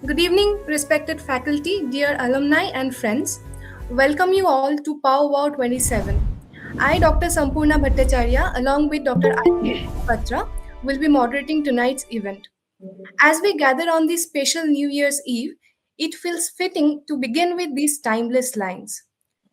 Good evening, respected faculty, dear alumni, and friends. Welcome you all to Powwow 27. I, Dr. Sampurna Bhattacharya, along with Dr. Patra, will be moderating tonight's event. As we gather on this special New Year's Eve, it feels fitting to begin with these timeless lines.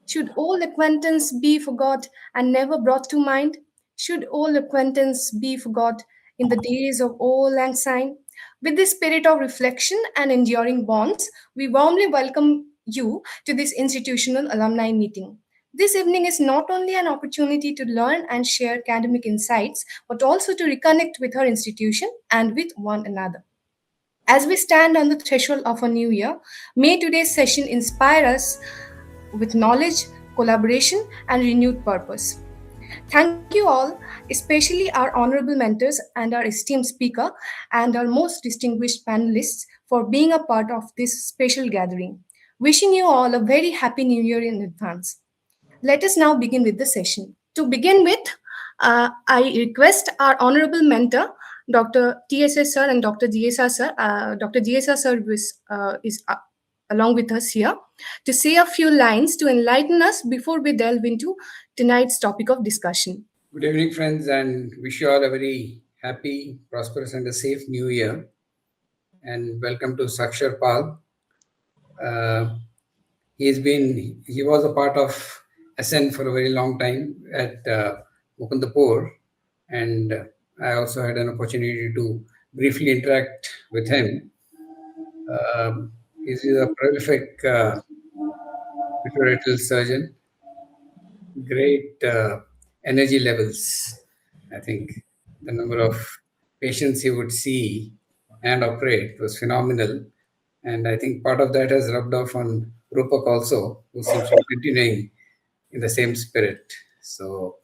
Should old acquaintance be forgot and never brought to mind? Should old acquaintance be forgot in the days of old lang syne? With this spirit of reflection and enduring bonds, we warmly welcome you to this institutional alumni meeting. This evening is not only an opportunity to learn and share academic insights, but also to reconnect with our institution and with one another. As we stand on the threshold of a new year, may today's session inspire us with knowledge, collaboration, and renewed purpose. Thank you all, especially our honorable mentors and our esteemed speaker and our most distinguished panelists for being a part of this special gathering. Wishing you all a very happy new year in advance. Let us now begin with the session. To begin with, I request our honorable mentor, Dr. TSS sir and Dr. GSR sir. Dr. GSR sir is along with us here to say a few lines to enlighten us before we delve into tonight's topic of discussion. Good evening, friends, and wish you all a very happy, prosperous, and a safe new year. And welcome to Sakshar Pal. He was a part of SN for a very long time at Mukundapur, and I also had an opportunity to briefly interact with him. He's a prolific vitreoretinal surgeon, great energy levels. I think the number of patients he would see and operate was phenomenal. And I think part of that has rubbed off on Rupak also, who seems to be continuing in the same spirit. So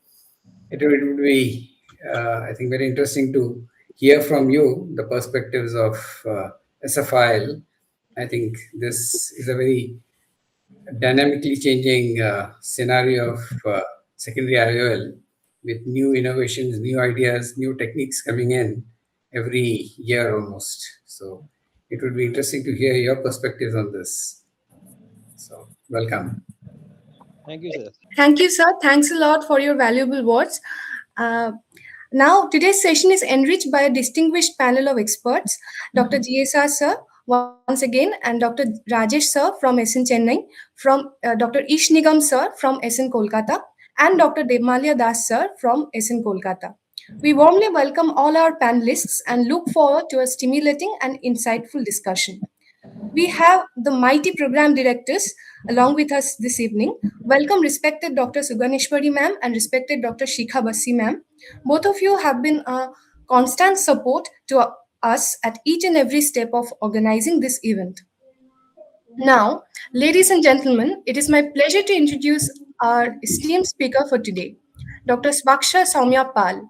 it would be, I think, very interesting to hear from you the perspectives of SFIL. I think this is a very dynamically changing scenario of secondary IOL with new innovations, new ideas, new techniques coming in every year almost. So it would be interesting to hear your perspectives on this. So welcome. Thank you, sir. Thank you, sir. Thanks a lot for your valuable words. Now, today's session is enriched by a distinguished panel of experts, Dr. GSR sir, once again, and Dr. Rajesh sir from SN Chennai, from Dr. Ish Nigam sir from SN Kolkata, and Dr. Devmalya Das sir from SN Kolkata. We warmly welcome all our panelists and look forward to a stimulating and insightful discussion. We have the mighty program directors along with us this evening. Welcome, respected Dr. Suganeshwari ma'am and respected Dr. Shikha Bassi ma'am. Both of you have been a constant support to us at each and every step of organizing this event. Now, ladies and gentlemen, it is my pleasure to introduce our esteemed speaker for today, Dr. Swaksha Soumya Pal.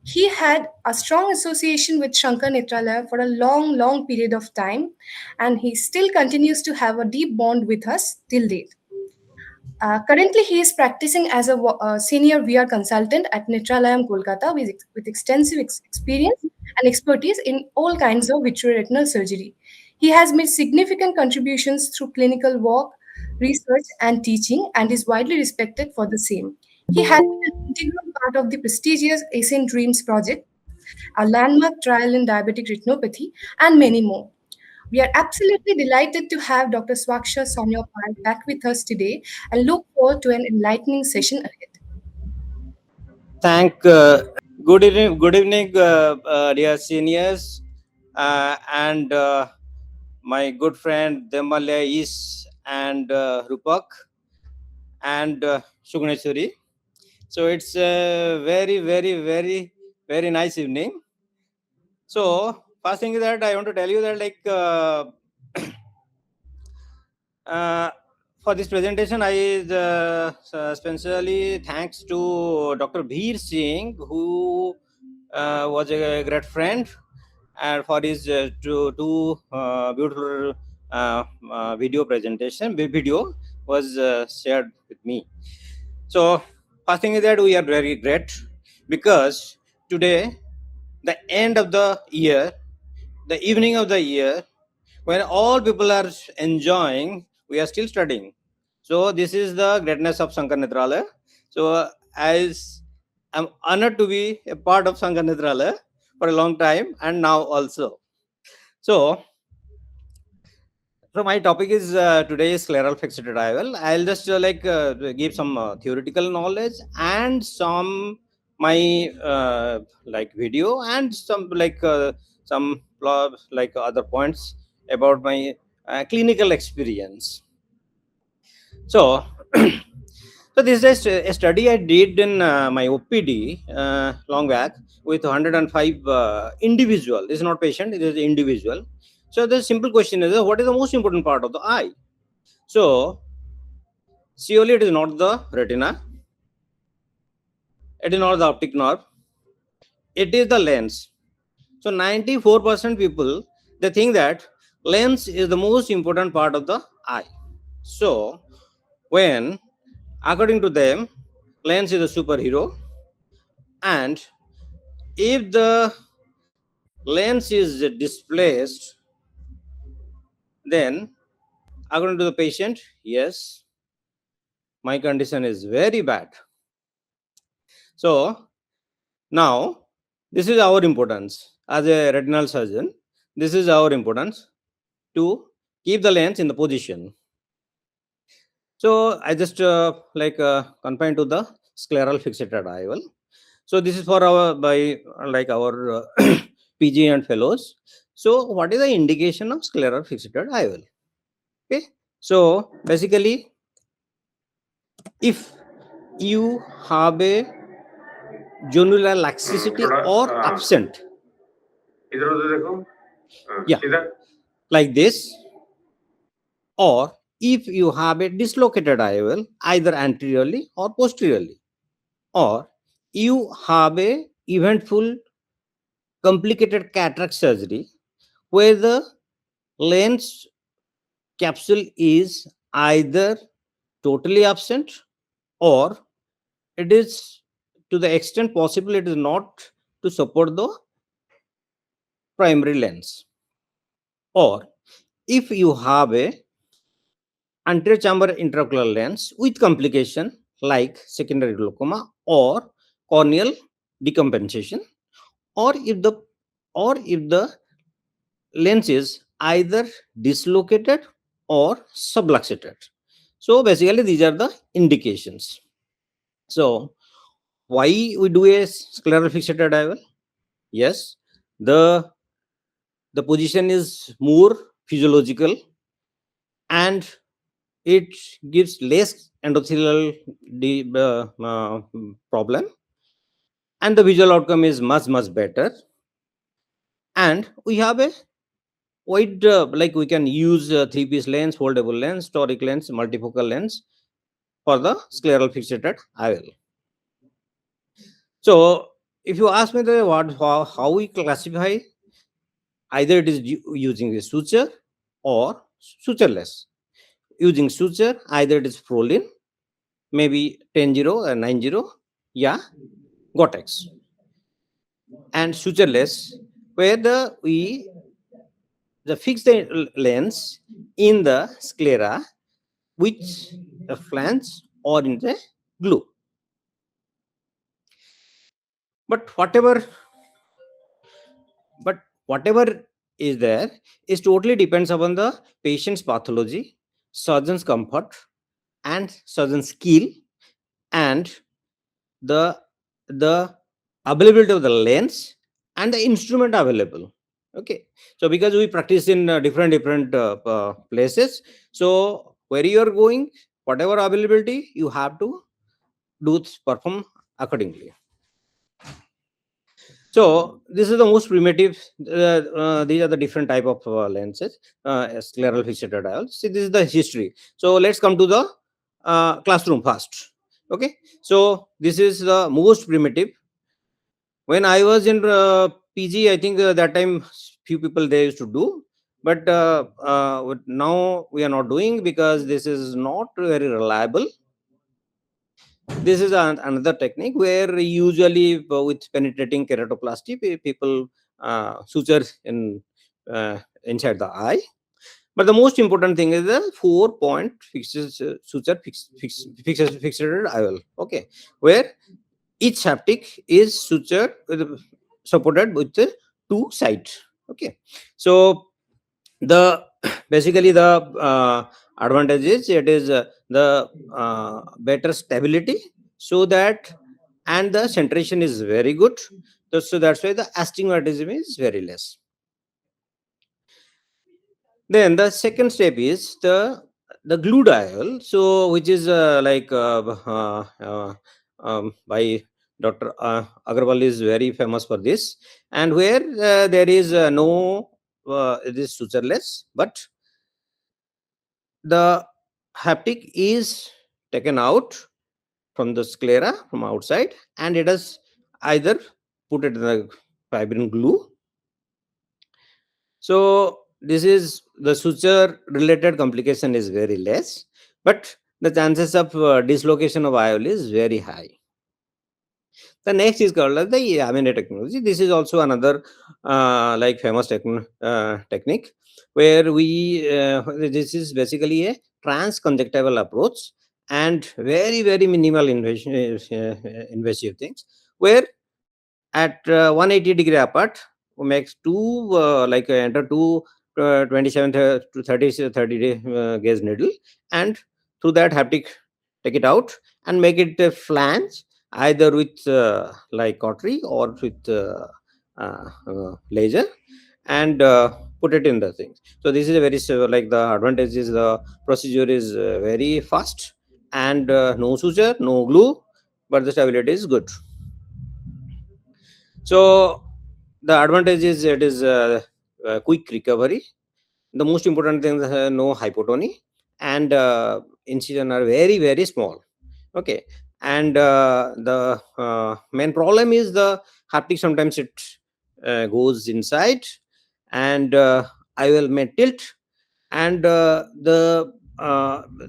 He had a strong association with Shankar Netralaya for a long period of time, and he still continues to have a deep bond with us till date. Currently, he is practicing as a senior VR consultant at Netralayam, Kolkata, with extensive experience and expertise in all kinds of vitreoretinal surgery. He has made significant contributions through clinical work, research, and teaching, and is widely respected for the same. He has been an integral part of the prestigious ASIN Dreams project, a landmark trial in diabetic retinopathy, and many more. We are absolutely delighted to have Dr. Swaksha Soumya Pal back with us today and look forward to an enlightening session ahead. Good evening, dear seniors, and my good friend Demalya Is and Rupak and Sugneshwari. So it's a very nice evening. So first thing is that I want to tell you that for this presentation, I especially thanks to Dr. Bhir Singh, who was a great friend, and for his two beautiful video presentation. Video was shared with me. So first thing is that we are very great because today, the end of the year, the evening of the year, When all people are enjoying, we are still studying. So this is the greatness of Sankar Netralaya. So as I'm honored to be a part of Sankar Netralaya for a long time and now also. So so my topic is today is scleral fixed arrival. I'll just give some theoretical knowledge and some my like video and some like other points about my clinical experience. So so this is a study I did in my OPD long back with 105 individual. This is not patient, it is individual. So the simple question is, what is the most important part of the eye? So surely it is not the retina, it is not the optic nerve, it is the lens. So 94% people, they think that lens is the most important part of the eye. So when according to them, lens is a superhero, and if the lens is displaced, then according to the patient, yes, my condition is very bad. So now this is our importance as a retinal surgeon. This is our importance to keep the lens in the position. So I just confine to the scleral fixated arrival. So this is for our by like our PG and fellows. So what is the indication of scleral fixated arrival? Okay. So basically, if you have a jonular laxicity or absent, yeah, like this, or if you have a dislocated IOL either anteriorly or posteriorly, or you have a eventful complicated cataract surgery where the lens capsule is either totally absent or it is to the extent possible it is not to support the primary lens, or if you have a anterior chamber intraocular lens with complication like secondary glaucoma or corneal decompensation, or if the lens is either dislocated or subluxated. So basically these are the indications. So why we do a scleral fixated IOL? Yes, the the position is more physiological and it gives less endothelial problem, and the visual outcome is much better. And we have a wide like we can use three-piece lens, foldable lens, toric lens, multifocal lens for the scleral fixated IOL. So if you ask me the what how we classify, either it is using a suture or sutureless. Using suture, either it is Prolin, maybe 10-0 or 9-0, yeah, Gotex, and sutureless, where the fix the lens in the sclera with a flange or in the glue. But whatever is there is totally depends upon the patient's pathology, surgeon's comfort, and surgeon's skill, and the the availability of the lens and the instrument available. Okay, so because we practice in different places, so where you are going, whatever availability you have to perform accordingly. So this is the most primitive. These are the different type of lenses, scleral fixated diodes. See, this is the history. So let's come to the classroom first. Okay, so this is the most primitive. When I was in PG, I think that time few people they used to do, but now we are not doing because this is not very reliable. This is another technique where usually with penetrating keratoplasty, people suture in inside the eye. But the most important thing is the 4-point suture fixed IOL. Okay, where each haptic is sutured supported with the two sides. Okay, so the basically the advantage is it is the better stability, so that, and the centration is very good. So that's why the astigmatism is very less. Then the second step is the glue dial, so which is by Dr. Agarwal is very famous for this, and where there is no it is sutureless, but the haptic is taken out from the sclera from outside, and it is either put it in the fibrin glue. So this is the suture related complication is very less, but the chances of dislocation of IOL is very high. The next is called as the Yamane technology. This is also another famous technique, where we this is basically a transconjunctival approach, and very minimal invasive things, where at 180-degree apart we makes two enter two 27 to 30 gauge needle, and through that haptic take it out and make it a flange, either with cautery or with laser, and put it in the thing. So this is a very the advantage is the procedure is very fast, and no suture, no glue, but the stability is good. So the advantage is it is quick recovery. The most important thing is no hypotony, and incision are very small. Okay, and the main problem is the haptic. Sometimes it goes inside, and I will may tilt, and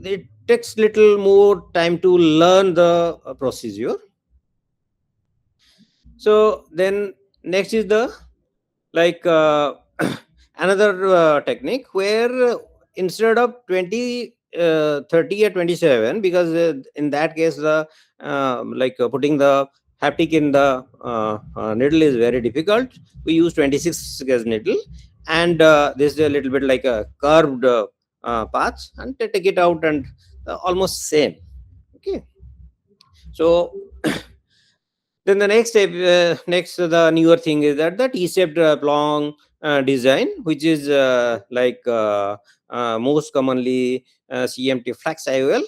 it takes little more time to learn the procedure. So then next is the like another technique, where instead of 20 30 or 27, because in that case the putting the haptic in the needle is very difficult, we use 26 gauge needle, and this is a little bit like a curved path, and take it out, and almost same. Okay, so then the next step, the newer thing is that the T-shaped long design, which is most commonly CMT flex IOL,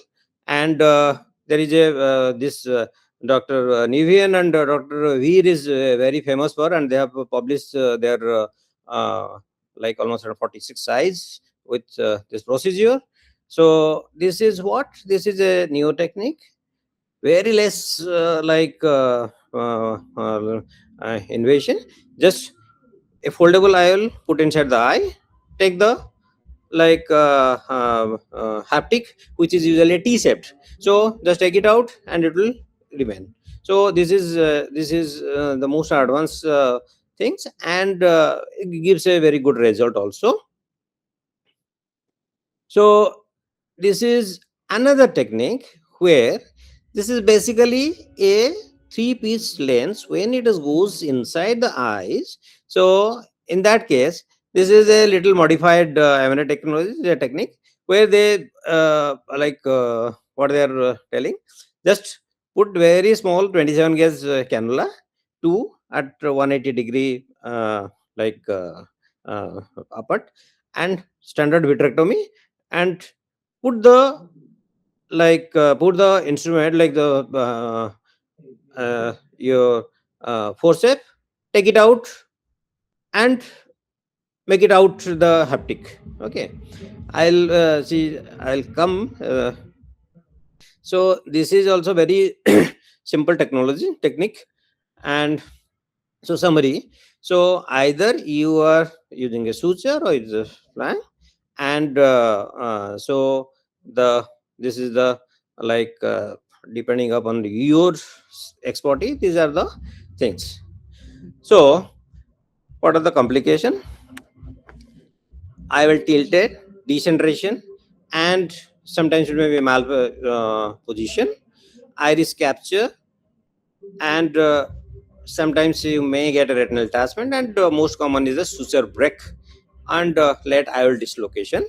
and there is a this Dr. Nivian and Dr. Veer is very famous for, and they have published their almost 46 size with this procedure. So this is what this is a new technique, very less invasion. Just a foldable IOL put inside the eye, take the haptic, which is usually T-shaped. So just take it out and it will remain. So this is the most advanced things, and it gives a very good result also. So this is another technique, where this is basically a three-piece lens when it is goes inside the eyes. So in that case, this is a little modified M&A technology technique, where they what they are telling, just put very small 27 gauge cannula to at 180-degree apart, and standard vitrectomy, and put the put the instrument your forceps, take it out, and make it out the haptic. Okay, I'll come so this is also very simple technique. And so summary, so either you are using a suture or it's a flange, and so the this is the depending upon your expertise, these are the things. So what are the complication? I will tilt it, decentration, and sometimes it may be malposition, iris capture, and sometimes you may get a retinal detachment, and most common is a suture break and late IOL dislocation.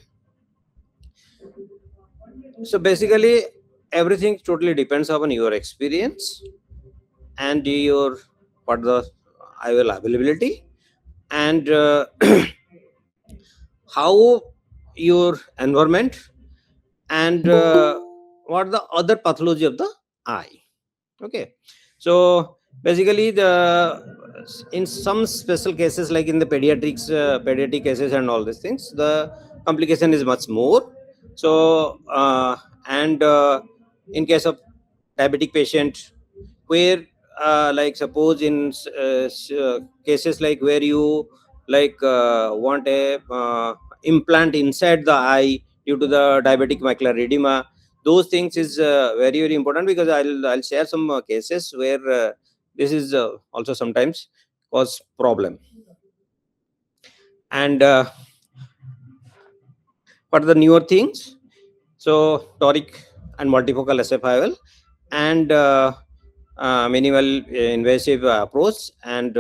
So basically, everything totally depends upon your experience and your what the IOL availability, and how your environment, and what the other pathology of the eye. Okay, so basically in some special cases, like in the pediatric cases and all these things, the complication is much more. So and in case of diabetic patient, where like suppose in cases like where you like want a implant inside the eye due to the diabetic macular edema, those things is very very important, because I'll share some cases where this is also sometimes cause problem. And what are the newer things? So toric and multifocal SFIL, and minimal invasive approach, and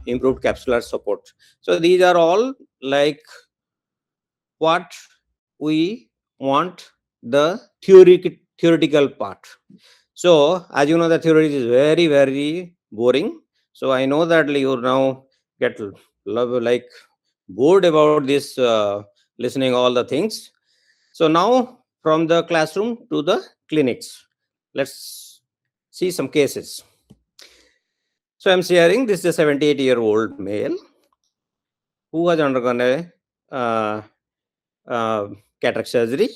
improved capsular support. So these are all like what we want, the theoretical part. So as you know, the theory is very very boring. So I know that you now get like bored about this listening all the things. So now from the classroom to the clinics, let's see some cases. So I'm sharing, this is a 78-year-old male who has undergone a cataract surgery.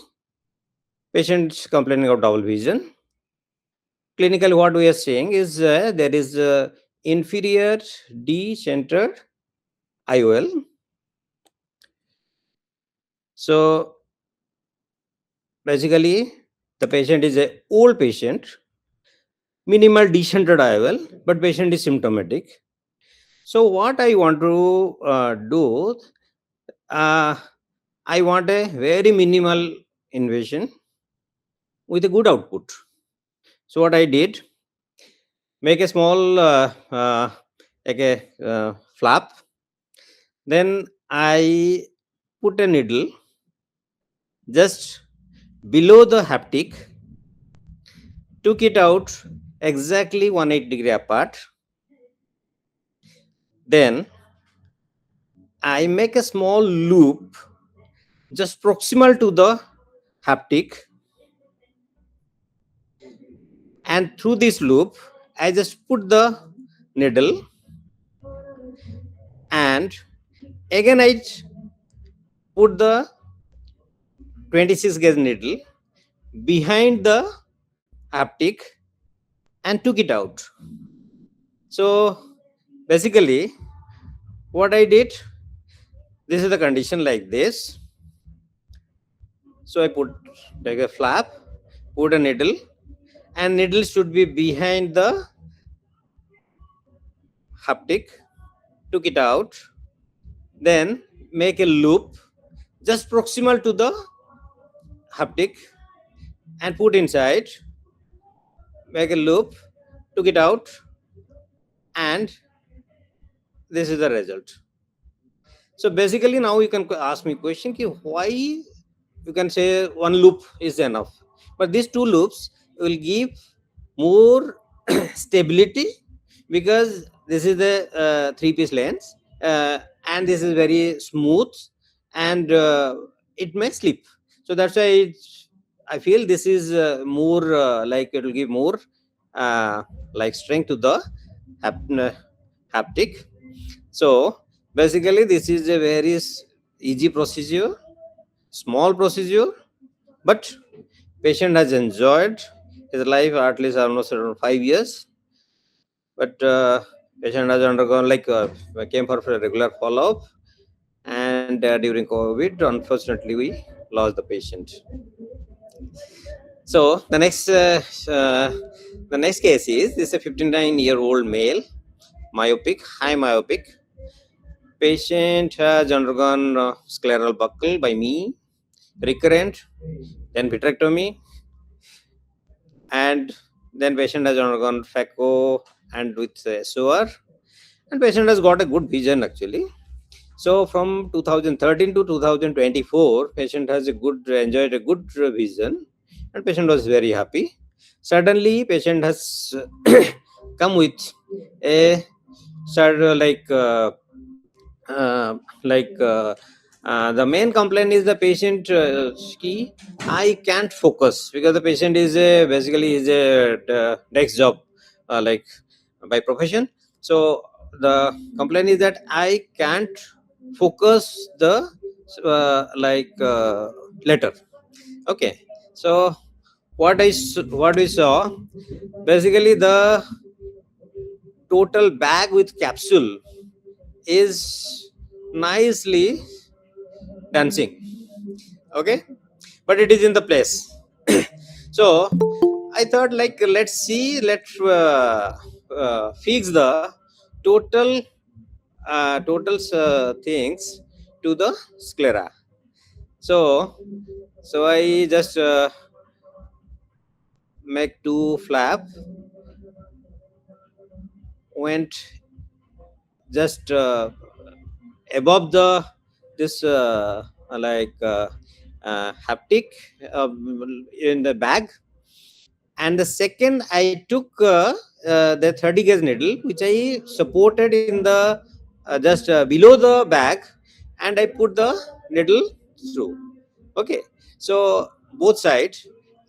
Patient complaining of double vision. Clinically, what we are saying is there is inferior D-centered IOL. So basically, the patient is a old patient, minimal D-centered IOL, but patient is symptomatic. So what I want to do, I want a very minimal invasion with a good output. So what I did, make a small like a flap. Then I put a needle just below the haptic, took it out exactly 180 degree apart. Then I make a small loop just proximal to the haptic, and through this loop I just put the needle, and again I put the 26 gauge needle behind the haptic and took it out. So basically what I did, this is the condition like this. So I put like a flap, put a needle, and needle should be behind the haptic, took it out, then make a loop just proximal to the haptic and put inside, make a loop, took it out, and this is the result. So basically now you can ask me question ki why you can say one loop is enough, but these two loops will give more stability, because this is the three-piece lens, and this is very smooth, and it may slip. So that's why I feel this is more like it will give more like strength to the haptic. So basically this is a very easy procedure, small procedure, but patient has enjoyed his life at least almost around 5 years. But patient has undergone like came for a regular follow-up, and during COVID, unfortunately, we lost the patient. So the next case is this: a 59-year-old male, myopic, high myopic. Patient has undergone scleral buckle by me, recurrent, then vitrectomy, and then patient has undergone phaco and with SOR, and patient has got a good vision actually. So from 2013 to 2024, patient has enjoyed a good vision, and patient was very happy. Suddenly, patient has come with a like uh, like the main complaint is the patient ki I can't focus, because the patient is basically is a desk job like by profession. So the complaint is that I can't focus the letter. Okay, so what we saw, basically the total bag with capsule is nicely dancing. Okay, but it is in the place. So I thought, like, let's fix the total things to the sclera. So I just make two flap, went just above the this haptic in the bag. And the second, I took the 30 gauge needle, which I supported in the just below the bag, and I put the needle through. Okay, so both sides,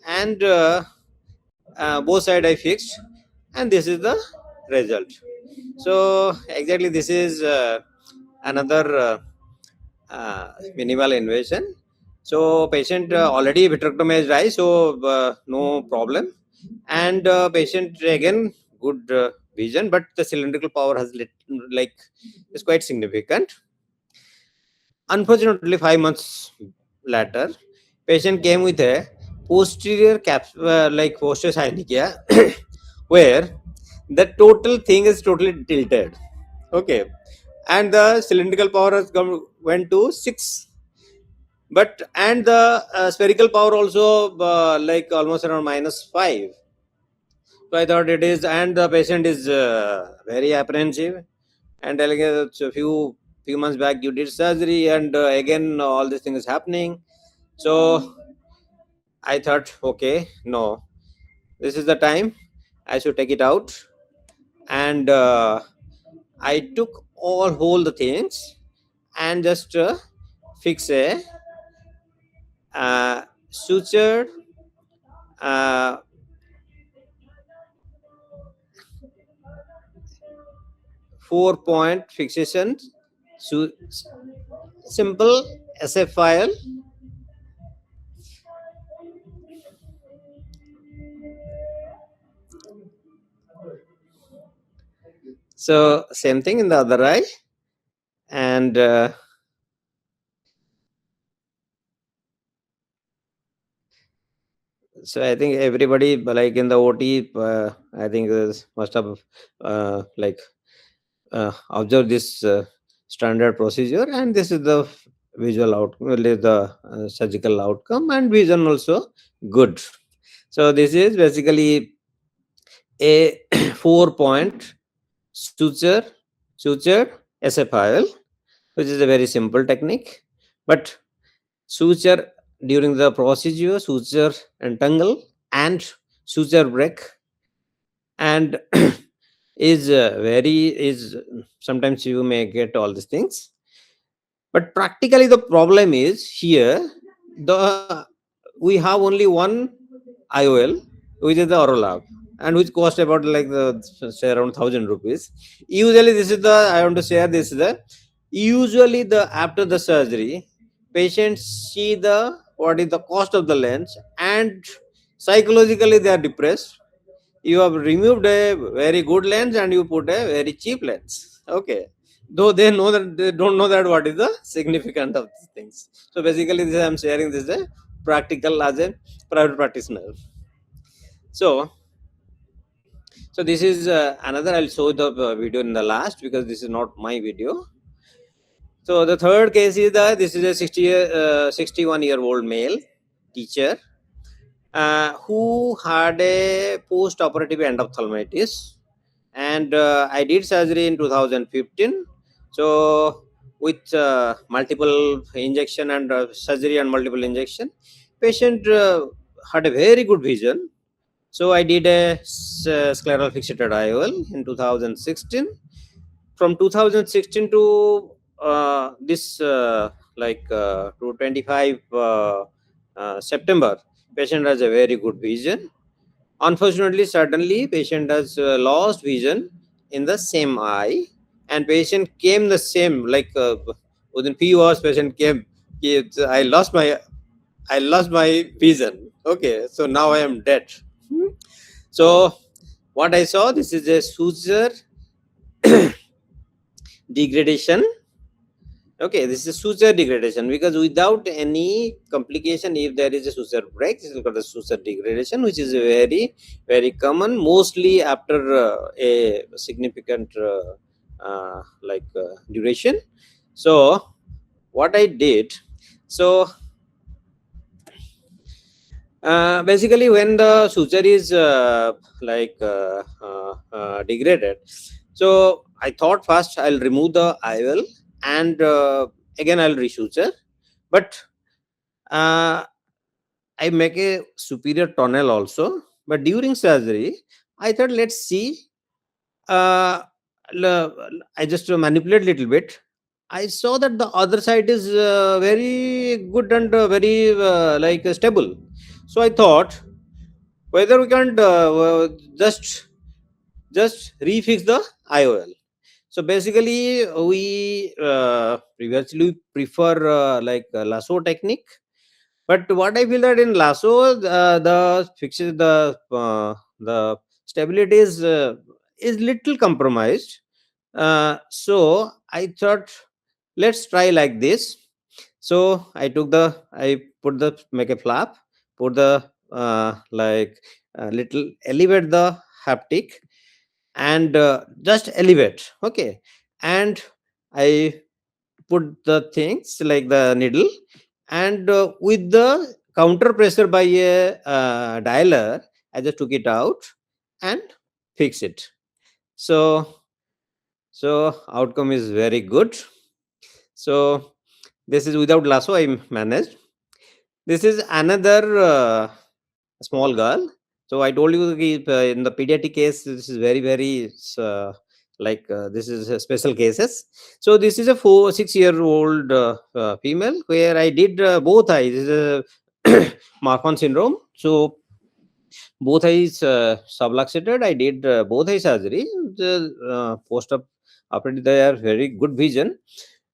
and both side I fixed, and this is the result. So exactly, this is another minimal invasion. So patient already vitrectomized eye, so no problem. And patient again good vision, but the cylindrical power has like is quite significant. Unfortunately, 5 months later, patient came with a posterior like posterior synechia, where the total thing is totally tilted. Okay, and the cylindrical power has went to 6, but and the spherical power also like almost around -5. So I thought it is, and the patient is very apprehensive, and telling us a few months back you did surgery, and again all this thing is happening. So I thought, okay, no, this is the time I should take it out. And I took whole the things, and just fix a sutured uh, 4-point fixation, simple SF file. So same thing in the other eye, and so I think everybody, like in the OT, I think must have like observed this standard procedure, and this is the visual outcome, the surgical outcome, and vision also good. So this is basically a 4-point sutured SFIL, which is a very simple technique. But suture during the procedure, suture entangle, and suture break, and is sometimes you may get all these things. But practically the problem is here, the we have only one IOL, which is the Orolab, and which cost about like the say around 1,000 rupees. Usually, this is the I want to share this is the usually the after the surgery, patients see the what is the cost of the lens, and psychologically they are depressed. You have removed a very good lens and you put a very cheap lens. Okay, though they know that they don't know that what is the significance of these things. So basically, this I'm sharing this is a practical as a private practitioner. So this is another. I'll show the video in the last, because this is not my video. So the third case is that this is a 61-year-old male teacher who had a post-operative endophthalmitis, and I did surgery in 2015. So with multiple injection and surgery and multiple injection, patient had a very good vision. So I did a scleral fixated IOL in 2016. From 2016 to this to 25 September, patient has a very good vision. Unfortunately, suddenly patient has lost vision in the same eye, and patient came the same within few hours. Patient came. I lost my vision. Okay, so now I am dead. So what I saw, this is a suture degradation. Okay, this is suture degradation, because without any complication, if there is a suture break, this is called a suture degradation, which is very, very common, mostly after a significant duration. So what I did, so basically when the suture is degraded, so I thought first I'll remove the IOL, and again I'll resuture, but I make a superior tunnel also. But during surgery, I thought, let's see. Uh, I just manipulate little bit. I saw that the other side is very good and very stable. So I thought whether we can just refix the IOL. So basically, we previously prefer lasso technique. But what I feel that in lasso, the fixes the stability is little compromised. So I thought, let's try like this. So I put the make a flap, put the little elevate the haptic, and just elevate. Okay, and I put the things like the needle, and with the counter pressure by a dialer, I just took it out and fix it. So so outcome is very good. So this is without lasso I managed. This is another small girl. So I told you in the pediatric case, this is very, very this is special cases. So this is a 6-year-old female where I did both eyes. This is a Marfan syndrome. So both eyes subluxated. I did both eye surgery. The post op operative, they are very good vision,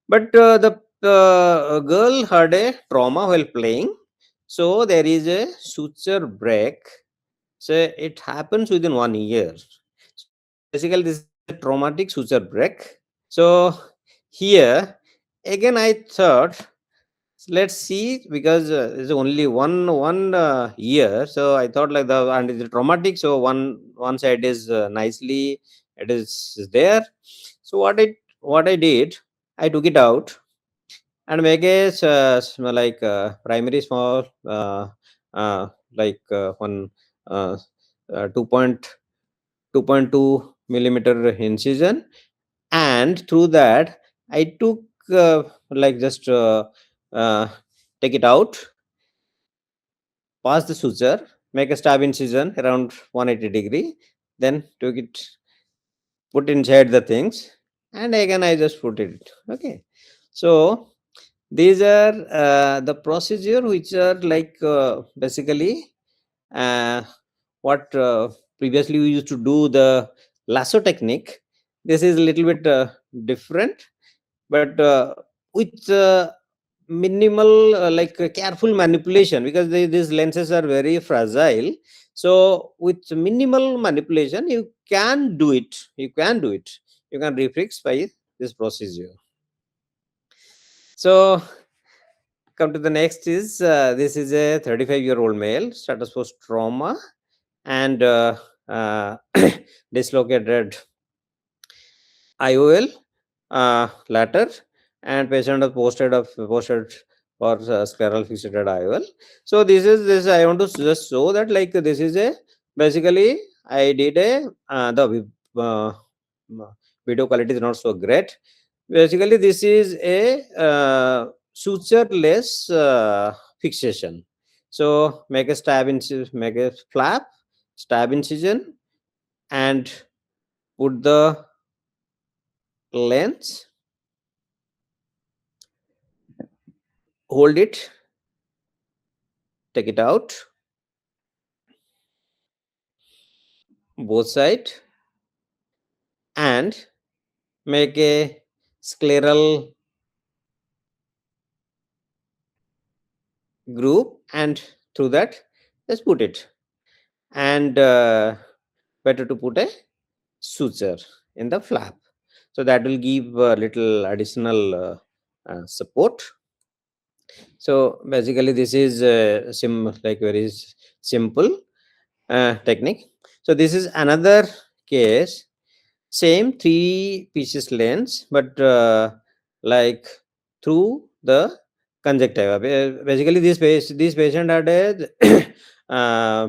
but the girl had a trauma while playing. So there is a suture break. So it happens within 1 year. So basically, this is a traumatic suture break. So here again, I thought, let's see, because it's only one year. So I thought like the and it's traumatic. So one side is nicely, it is there. So what I did, I took it out and make a primary small one uh, 2.2 millimeter incision, and through that I took just uh, take it out, pass the suture, make a stab incision around 180-degree, then took it, put inside the things, and again I just put it. Okay, so these are the procedure which are basically uh, what previously we used to do the lasso technique. This is a little bit different, but with minimal careful manipulation, because these lenses are very fragile. So with minimal manipulation, you can refix by this procedure. So come to the next is this is a 35-year-old male, status post trauma, and dislocated IOL later. and patient was posted for scleral fixated IOL. So this I want to just show that, like, this is a basically I did a the uh, video quality is not so great. Basically, this is a sutureless fixation. So make a make a flap, stab incision, and put the lens, hold it, take it out, both side, and make a scleral groove, and through that just put it. And better to put a suture in the flap, so that will give a little additional support. So basically this is like very simple technique. So this is another case, same three pieces lens, but like through the conjunctiva. Basically this patient had a uh,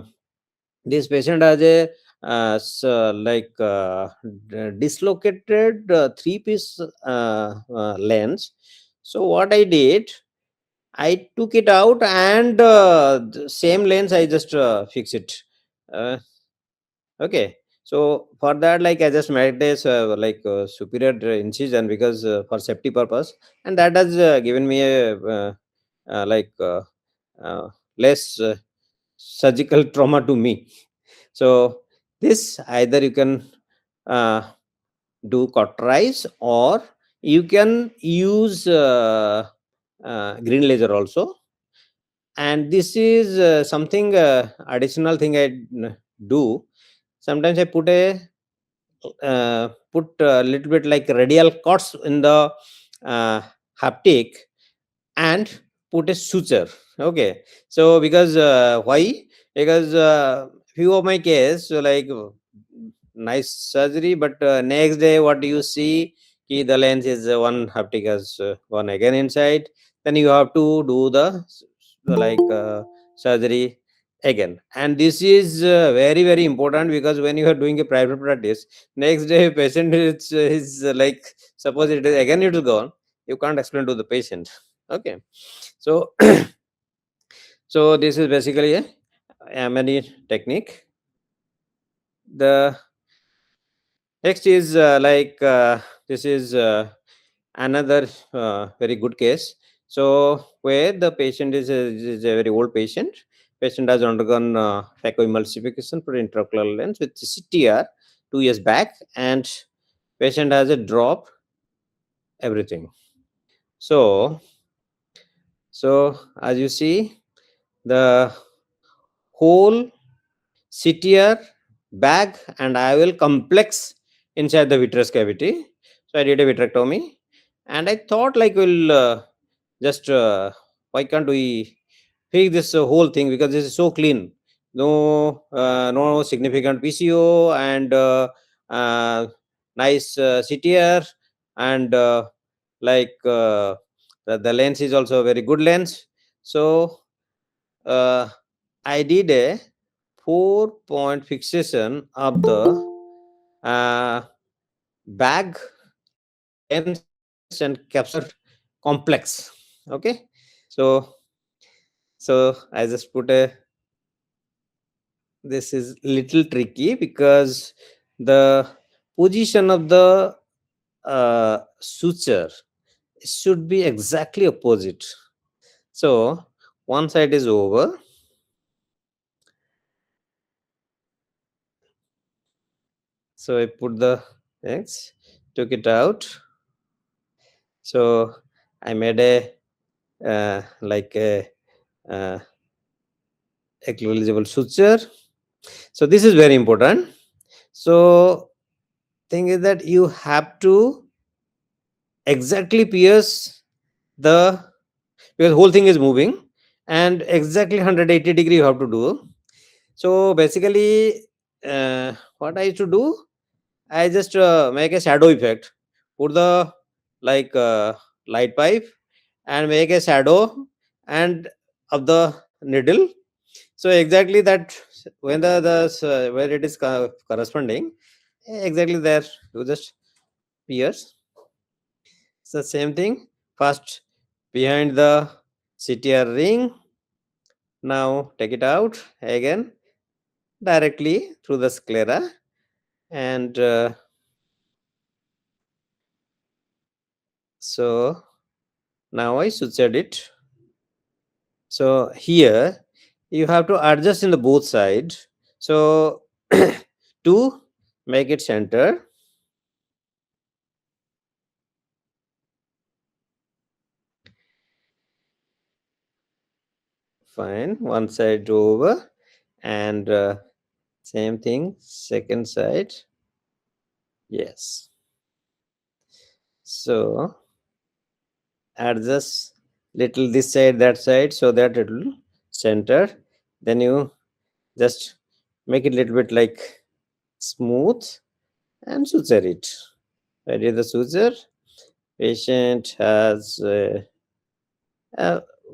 this patient has a like dislocated three-piece lens. So what I did, I took it out, and the same lens I just fix it. Uh, okay. So for that, like, I just made this like superior incision, because for safety purpose, and that has given me a like less surgical trauma to me. So this either you can uh, do cauterize, or you can use green laser also. And this is something additional thing I do. Sometimes I put a little bit like radial cuts in the uh, haptic, and put a suture. Okay. So because why? Because few of my case, so like nice surgery, but next day what do you see? The lens is one haptic has one again inside. Then you have to do the like surgery again. And this is very very important, because when you are doing a private practice, next day patient is like, suppose it is again it will go on, you can't explain to the patient. Okay. So so this is basically a Amani technique. The next is like this is another very good case. So where the patient is a very old patient. Patient has undergone phacoemulsification for intraocular lens with CTR 2 years back, and patient has a drop everything. So as you see, the whole CTR bag and IOL complex inside the vitreous cavity. So I did a vitrectomy, and I thought, like, we'll just why can't we fix this whole thing, because this is so clean. No significant PCO, and nice CTR, and like the lens is also a very good lens. So uh, I did a 4-point fixation of the bag, lens, and capsular complex. Okay. So I just put a, this is little tricky, because the position of the suture should be exactly opposite. So one side is over. So I put the X, took it out. So I made a like a uh, acknowledgeable suture. So this is very important. So thing is that you have to exactly pierce the, because whole thing is moving, and exactly 180-degree you have to do. So basically what I used to do, I just make a shadow effect, put the like light pipe and make a shadow and of the needle. So exactly that, when the where it is corresponding, exactly there you just pierce. It's the same thing. First behind the CTR ring. Now take it out again directly through the sclera, and so now I sutured it. So here you have to adjust in the both side. So to make it center, fine, one side over, and same thing second side. Yes. So adjust little this side that side so that it will center. Then you just make it little bit like smooth and suture it. Ready the suture. Patient has a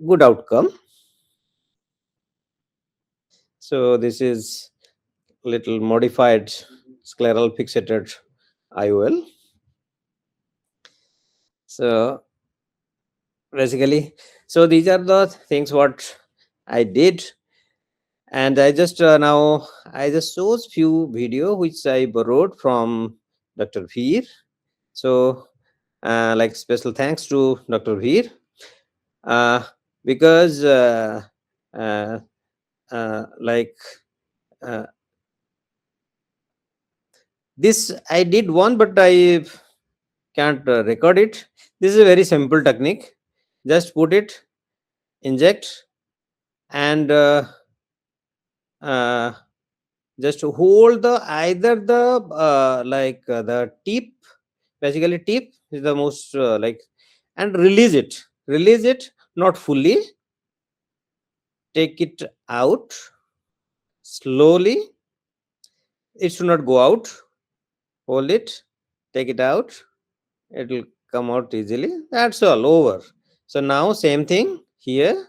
good outcome. So this is little modified scleral fixated IOL. So basically, so these are the things what I did, and I just now I just shows few video which I borrowed from Dr. Veer. So like special thanks to Dr. Veer, uh, because uh, like uh, this I did one, but I can't record it. This is a very simple technique. Just put it, inject, and uh, just hold the either the the tip. Basically, tip is the most and release it. Release it, not fully. Take it out slowly. It should not go out. Hold it. Take it out. It will come out easily. That's all over. So now same thing here.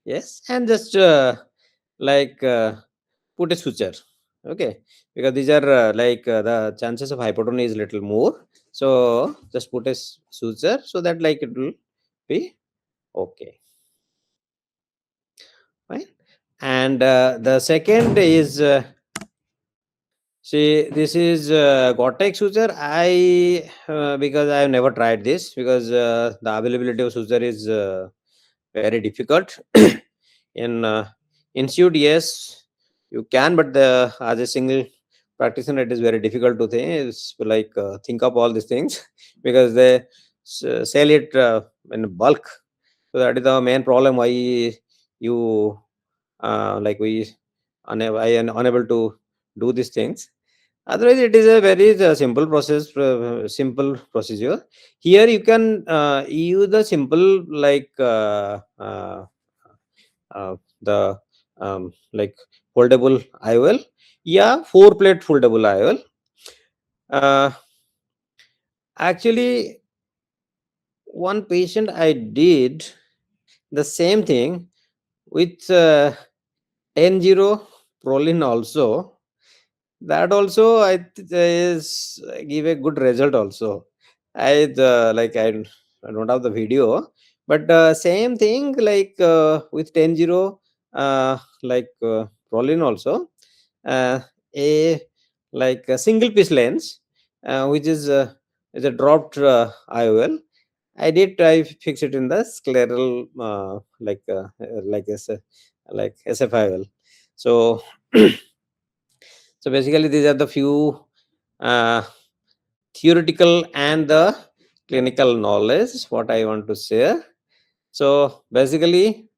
Yes, and just like put a suture. Okay, because these are the chances of hypotony is little more. So just put a suture so that like it will be okay. Fine. And the second is see, this is Gore-Tex suture. I because I have never tried this, because the availability of suture is very difficult. In institute, yes, you can, but the as a single practitioner, it is very difficult to think. It's like think of all these things because they sell it in bulk. So that is the main problem why you like we I am unable to do these things. Otherwise, it is a very simple process, simple procedure. Here, you can use the simple the like foldable IOL. Yeah, 4-plate foldable IOL. Uh, Actually, one patient I did the same thing with 10-0 prolin also. That also is give a good result also. I don't have the video, but same thing like with 10-0 prolin also, uh, a like a single piece lens, which is a dropped IOL. I did I fix it in the scleral like like SFIOL. So so basically these are the few uh, theoretical and the clinical knowledge what I want to share. So basically,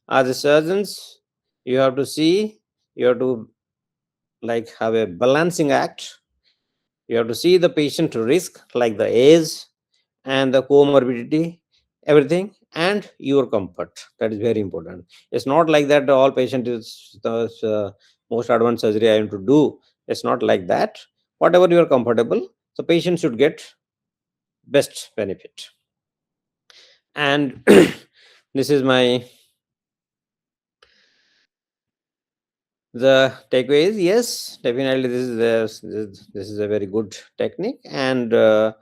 as a surgeons, you have to see, you have to like have a balancing act. You have to see the patient risk like the age and the comorbidity everything, and your comfort. That is very important. It's not like that all patient is the most advanced surgery I am to do. It's not like that. Whatever you are comfortable, the patient should get best benefit. And this is my the takeaway is, yes, definitely this is a very good technique. And though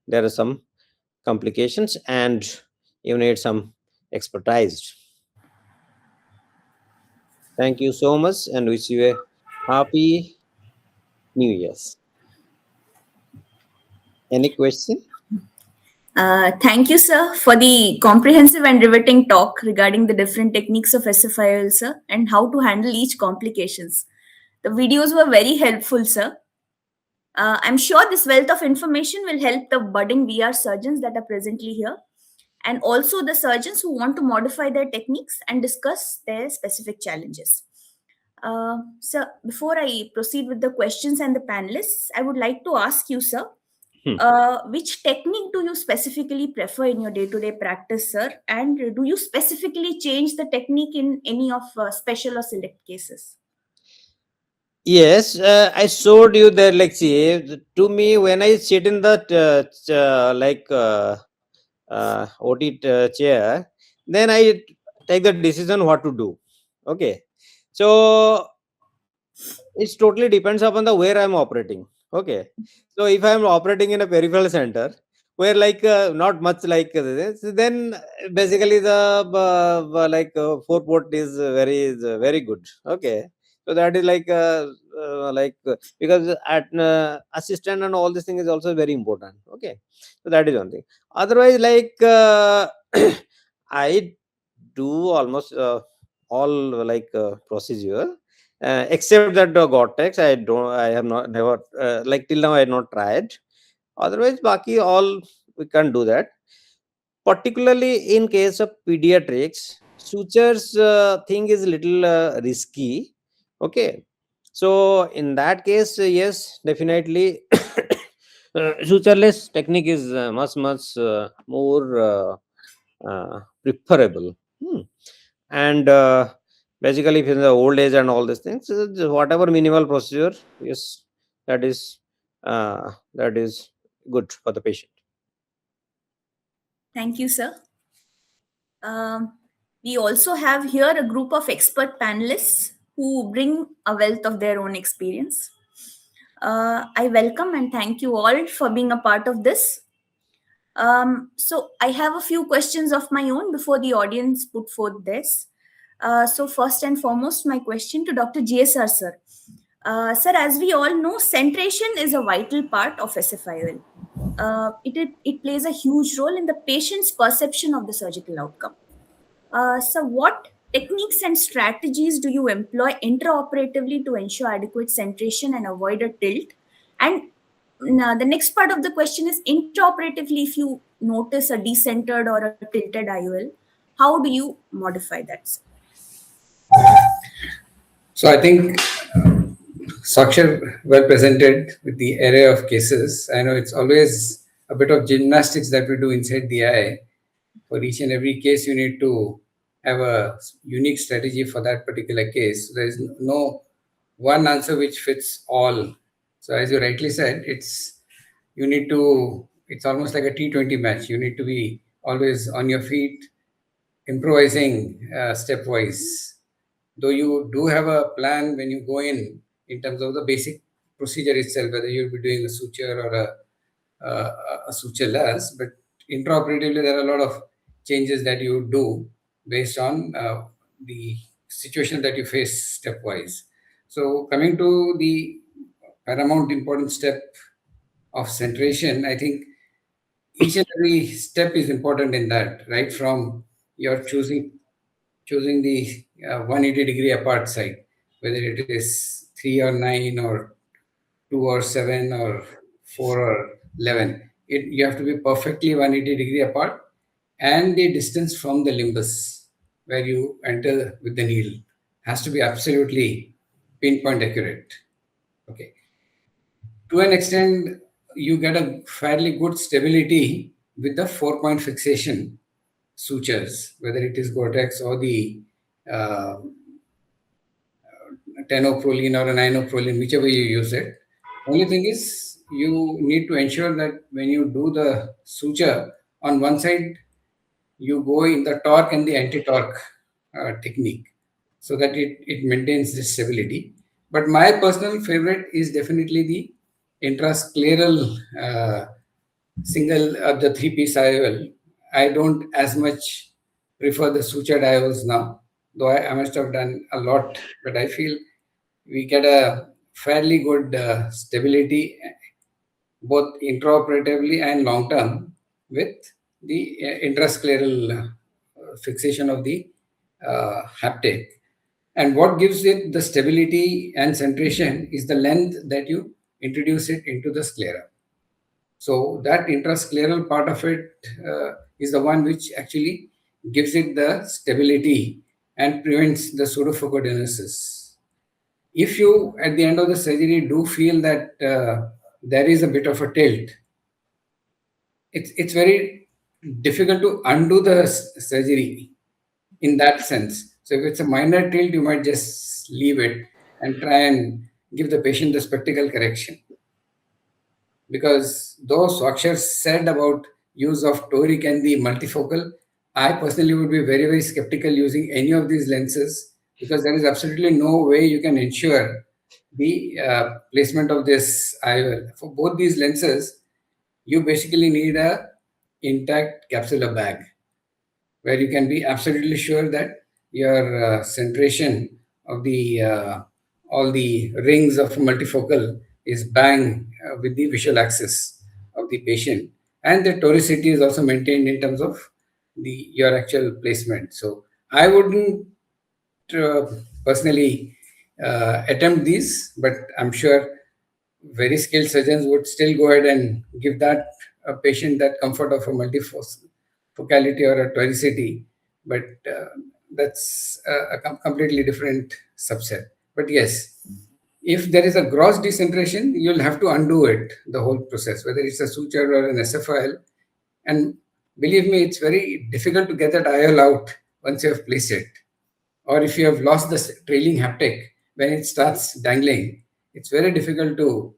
there are some complications and you need some expertise. Thank you so much and wish you a happy New Year's. Any question? Thank you, sir, for the comprehensive and riveting talk regarding the different techniques of SFIL, sir, and how to handle each complications. The videos were very helpful, sir. I'm sure this wealth of information will help the budding VR surgeons that are presently here, and also the surgeons who want to modify their techniques and discuss their specific challenges. Sir, before I proceed with the questions and the panelists, I would like to ask you, sir, Hmm. which technique do you specifically prefer in your day-to-day practice, sir? And do you specifically change the technique in any of special or select cases? Yes, I showed you there. Like, see, to me, when I sit in that OT chair, then I take the decision what to do. Okay, so it's totally depends upon the where I'm operating. Okay, so if I'm operating in a peripheral center where like not much like this, then basically the four port is very good. Okay, so that is because at assistant and all this thing is also very important. Okay, so that is one thing. Otherwise, I do almost all procedure except that the Gore-Tex. I have not never till now I have not tried. Otherwise, baki all we can do that. Particularly in case of pediatrics, sutures thing is little risky. Okay, so in that case, yes, definitely, sutureless technique is much more preferable. Hmm. And basically, if in the old age and all these things, whatever minimal procedure, yes, that is that is good for the patient. Thank you, sir. Um, we also have here a group of expert panelists who bring a wealth of their own experience. I welcome and thank you all for being a part of this. So I have a few questions of my own before the audience put forth this. So first and foremost, my question to Dr. GSR, sir. Sir, as we all know, centration is a vital part of SFIL. It plays a huge role in the patient's perception of the surgical outcome. So, what techniques and strategies do you employ intraoperatively to ensure adequate centration and avoid a tilt? And now, the next part of the question is intraoperatively, if you notice a decentered or a tilted IOL, how do you modify that? Sir? So I think Sakshar well presented with the array of cases. I know it's always a bit of gymnastics that we do inside the eye. For each and every case, you need to have a unique strategy for that particular case. There is no one answer which fits all. So as you rightly said, you need to. It's almost like a T20 match. You need to be always on your feet, improvising stepwise. Though you do have a plan when you go in terms of the basic procedure itself, whether you'll be doing a suture or a sutureless, but intraoperatively there are a lot of changes that you do based on the situation that you face stepwise. So coming to the paramount important step of centration, I think each and every step is important in that, right from your choosing the 180-degree apart side, whether it is 3 or 9 or 2 or 7 or 4 or 11. You have to be perfectly 180-degree apart, and the distance from the limbus where you enter with the needle has to be absolutely pinpoint accurate. Okay. To an extent, you get a fairly good stability with the 4-point fixation sutures, whether it is Gore-Tex or the uh, tenoprolene or a ninoprolene, whichever you use it. Only thing is, you need to ensure that when you do the suture, on one side you go in the torque and the anti-torque technique, so that it maintains the stability. But my personal favorite is definitely the intrascleral single of the three-piece IOL. I don't as much prefer the sutured IOLs now, though I must have done a lot, but I feel we get a fairly good stability both intraoperatively and long term with the intrascleral fixation of the haptic. And what gives it the stability and centration is the length that you introduce it into the sclera. So that intrascleral part of it is the one which actually gives it the stability and prevents the pseudophocodinosis. If you, at the end of the surgery, do feel that there is a bit of a tilt, it's very difficult to undo the surgery in that sense. So if it's a minor tilt, you might just leave it and try and give the patient the spectacle correction. Because though Swaksha said about use of toric and the multifocal, I personally would be very, very skeptical using any of these lenses, because there is absolutely no way you can ensure the placement of this IOL. For both these lenses, you basically need a intact capsular bag where you can be absolutely sure that your centration of the all the rings of multifocal is bang with the visual axis of the patient, and the toricity is also maintained in terms of the your actual placement. So I wouldn't uh, personally attempt these, but I'm sure very skilled surgeons would still go ahead and give that patient that comfort of a multifocality or a toricity, but that's a completely different subset. But yes, if there is a gross decentration, you'll have to undo it, the whole process, whether it's a suture or an SFIL. And believe me, it's very difficult to get that IOL out once you have placed it. Or if you have lost the trailing haptic when it starts dangling, it's very difficult to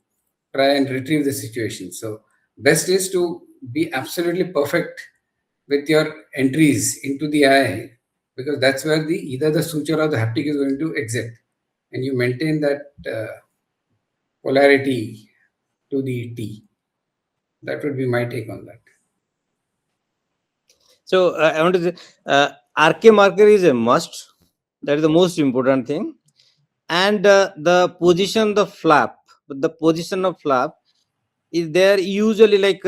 try and retrieve the situation. So best is to be absolutely perfect with your entries into the eye, because that's where the either the suture or the haptic is going to exit, and you maintain that polarity to the T. That would be my take on that. So I want to say, RK marker is a must. That is the most important thing. And the position of flap is there usually like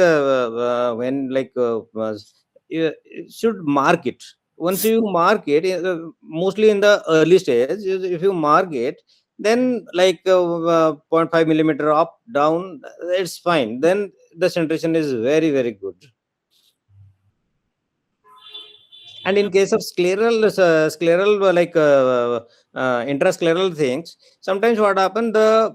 when like you should mark it. Once you mark it, mostly in the early stage, if you mark it, then like 0.5 millimeter up down, it's fine. Then the centration is very, very good. And in case of intrascleral things, sometimes what happen, the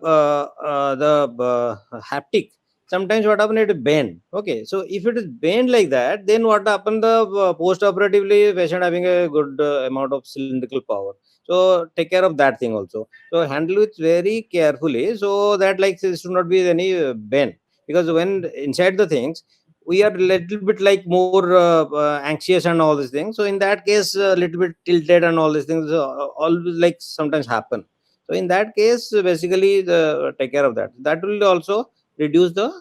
haptic, sometimes what happen, it bend. Okay, so if it is bend like that, then what happen, the post operatively patient having a good amount of cylindrical power. So take care of that thing also. So handle it very carefully, so that like there should not be any bend, because when inside the things, we are little bit like more anxious and all these things. So in that case, a little bit tilted and all these things always like sometimes happen. So in that case, basically take care of that. That will also reduce the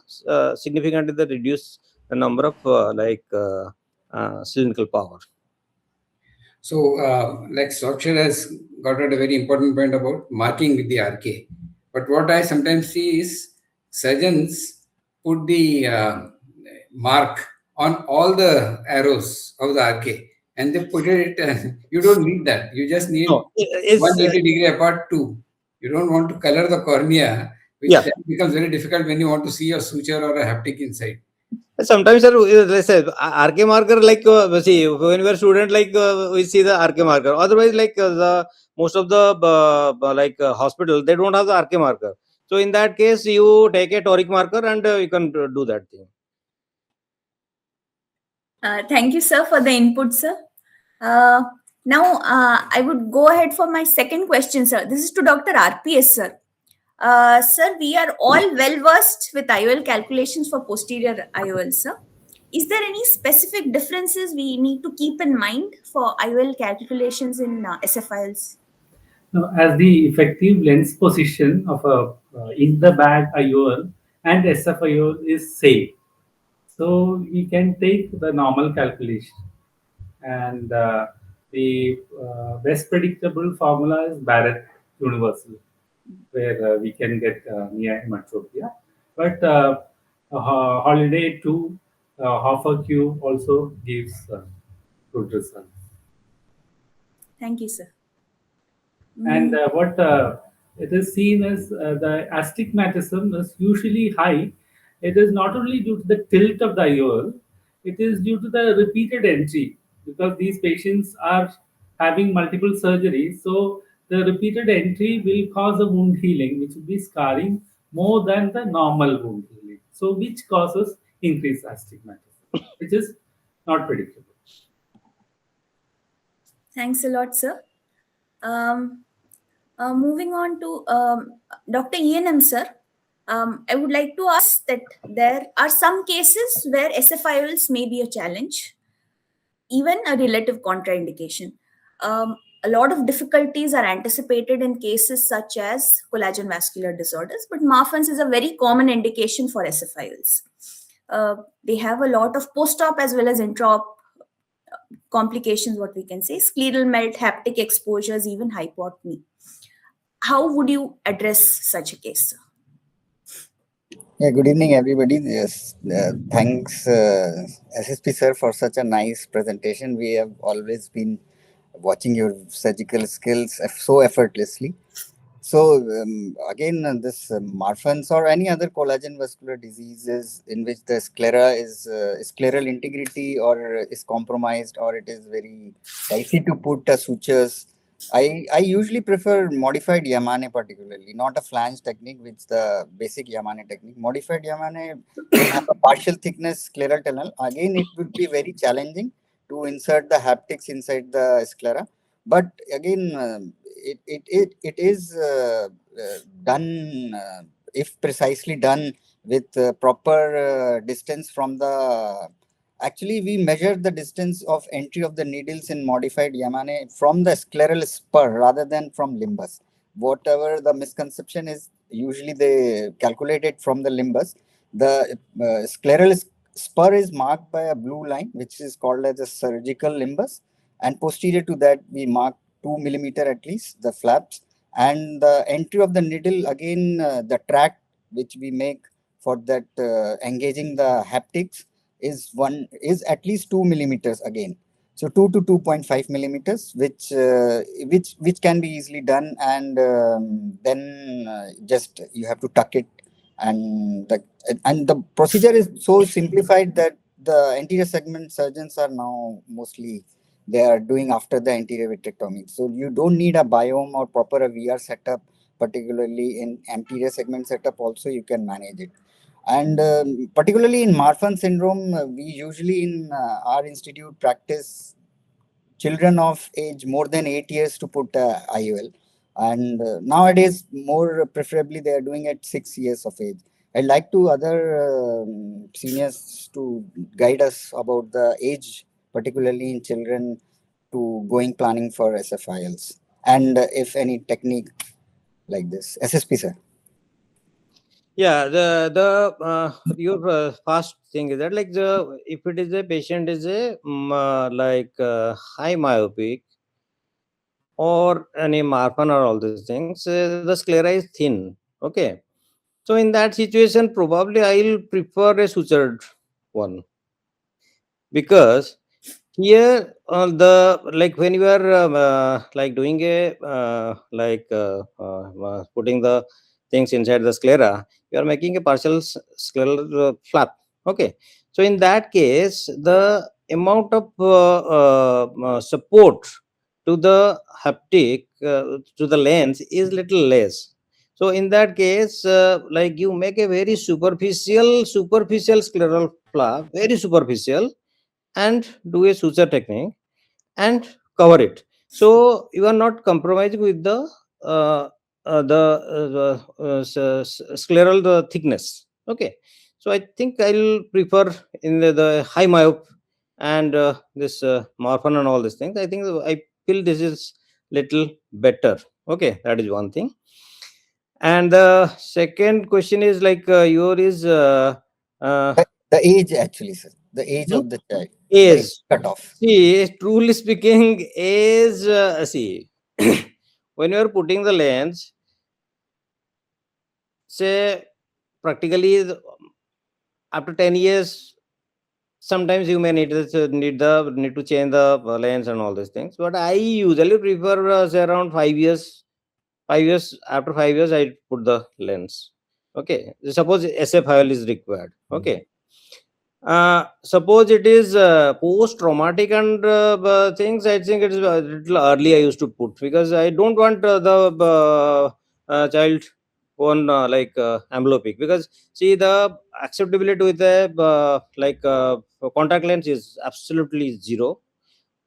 significantly the reduce the number of cylindrical power. So, like Swaksha has got at a very important point about marking with the RK. But what I sometimes see is surgeons put the mark on all the arrows of the RK, and they put it, you don't need that. You just need No, it's 180-degree apart two. You don't want to color the cornea, which yeah. then becomes very difficult when you want to see a suture or a haptic inside. Sometimes, sir, let's say RK marker, like see, when we are student, like we see the RK marker. Otherwise, like the most of the hospital, they don't have the RK marker. So in that case, you take a toric marker and you can do that thing. Thank you, sir, for the input, sir. Uh, now, I would go ahead for my second question, sir. This is to Dr. RPS, sir. Sir, we are all well versed with IOL calculations for posterior IOL, sir. Is there any specific differences we need to keep in mind for IOL calculations in SFILs? Now, as the effective lens position of a in the bag IOL and SFIOL is same, so we can take the normal calculation. And the best predictable formula is Barrett universal, where we can get near hematopia. But holiday 2 half a Q also gives good results. Thank you, sir. And Mm, what it is seen as the astigmatism is usually high. It is not only due to the tilt of the IOL, it is due to the repeated entry because these patients are having multiple surgeries. So the repeated entry will cause a wound healing, which will be scarring more than the normal wound healing. So which causes increased astigmatism, which is not predictable. thanks a lot, sir. Um, Moving on to Dr. ENM, sir. I would like to ask that there are some cases where SFIOLs may be a challenge, even a relative contraindication. A lot of difficulties are anticipated in cases such as collagen vascular disorders, but Marfan's is a very common indication for SFIOLs. They have a lot of post-op as well as intra-op complications, what we can say, scleral melt, haptic exposures, even hypotony. How would you address such a case, sir? Yeah, good evening, everybody. Yes, thanks, SSP sir, for such a nice presentation. We have always been watching your surgical skills so effortlessly. So again, this Marfan's or any other collagen vascular diseases in which the sclera is scleral integrity or is compromised or it is very dicey to put sutures. I usually prefer modified Yamane particularly, not a flange technique, which the basic Yamane technique. Modified Yamane will have a partial thickness scleral tunnel. Again, it would be very challenging to insert the haptics inside the sclera. But again, it is done if precisely done with proper distance from the. Actually, we measure the distance of entry of the needles in modified Yamane from the scleral spur rather than from limbus. Whatever the misconception is, usually they calculate it from the limbus. The scleral spur is marked by a blue line, which is called as a surgical limbus, and posterior to that, we mark 2 millimeter at least the flaps, and the entry of the needle again the track which we make for that engaging the haptics is at least 2 millimeters again. So 2 to 2.5 millimeters, which can be easily done, and then just you have to tuck it, and the procedure is so simplified that the anterior segment surgeons are now mostly they are doing after the anterior vitrectomy. So you don't need a biome or proper a VR setup, particularly in anterior segment setup. Also, you can manage it. And particularly in Marfan syndrome, we usually in our institute practice children of age more than 8 years to put IOL. And nowadays, more preferably, they are doing at 6 years of age. I'd like to other seniors to guide us about the age, particularly in children, to going planning for SFILs, and if any technique like this. SSP, sir. Yeah, your first thing is that like the if it is a patient is a high myopic or any Marfan or all these things, the sclera is thin. Okay, so in that situation, probably I'll prefer a sutured one, because here the like when you are like doing a putting the things inside the sclera, you are making a partial scleral flap. Okay, so in that case the amount of support to the haptic to the lens is little less. So in that case, like you make a very superficial scleral flap, very superficial, and do a suture technique and cover it. So you are not compromising with uh, the scleral the thickness. Okay, so I think I'll prefer in the high myop and this morphine and all these things. I think I feel this is little better. Okay, that is one thing. And the second question is like your is uh, The age, actually, sir. The age hmm? of the child. The age Is, cutoff. see, truly speaking, is see, when you are putting the lens, say practically after 10 years, sometimes you may need to change the lens and all these things. But I usually prefer say around 5 years. 5 years, after 5 years, I put the lens. Okay, suppose SF is required. Okay, suppose it is post traumatic and things, I think it is a little early I used to put, because I don't want the child on amblyopic, because see the acceptability with a contact lens is absolutely zero.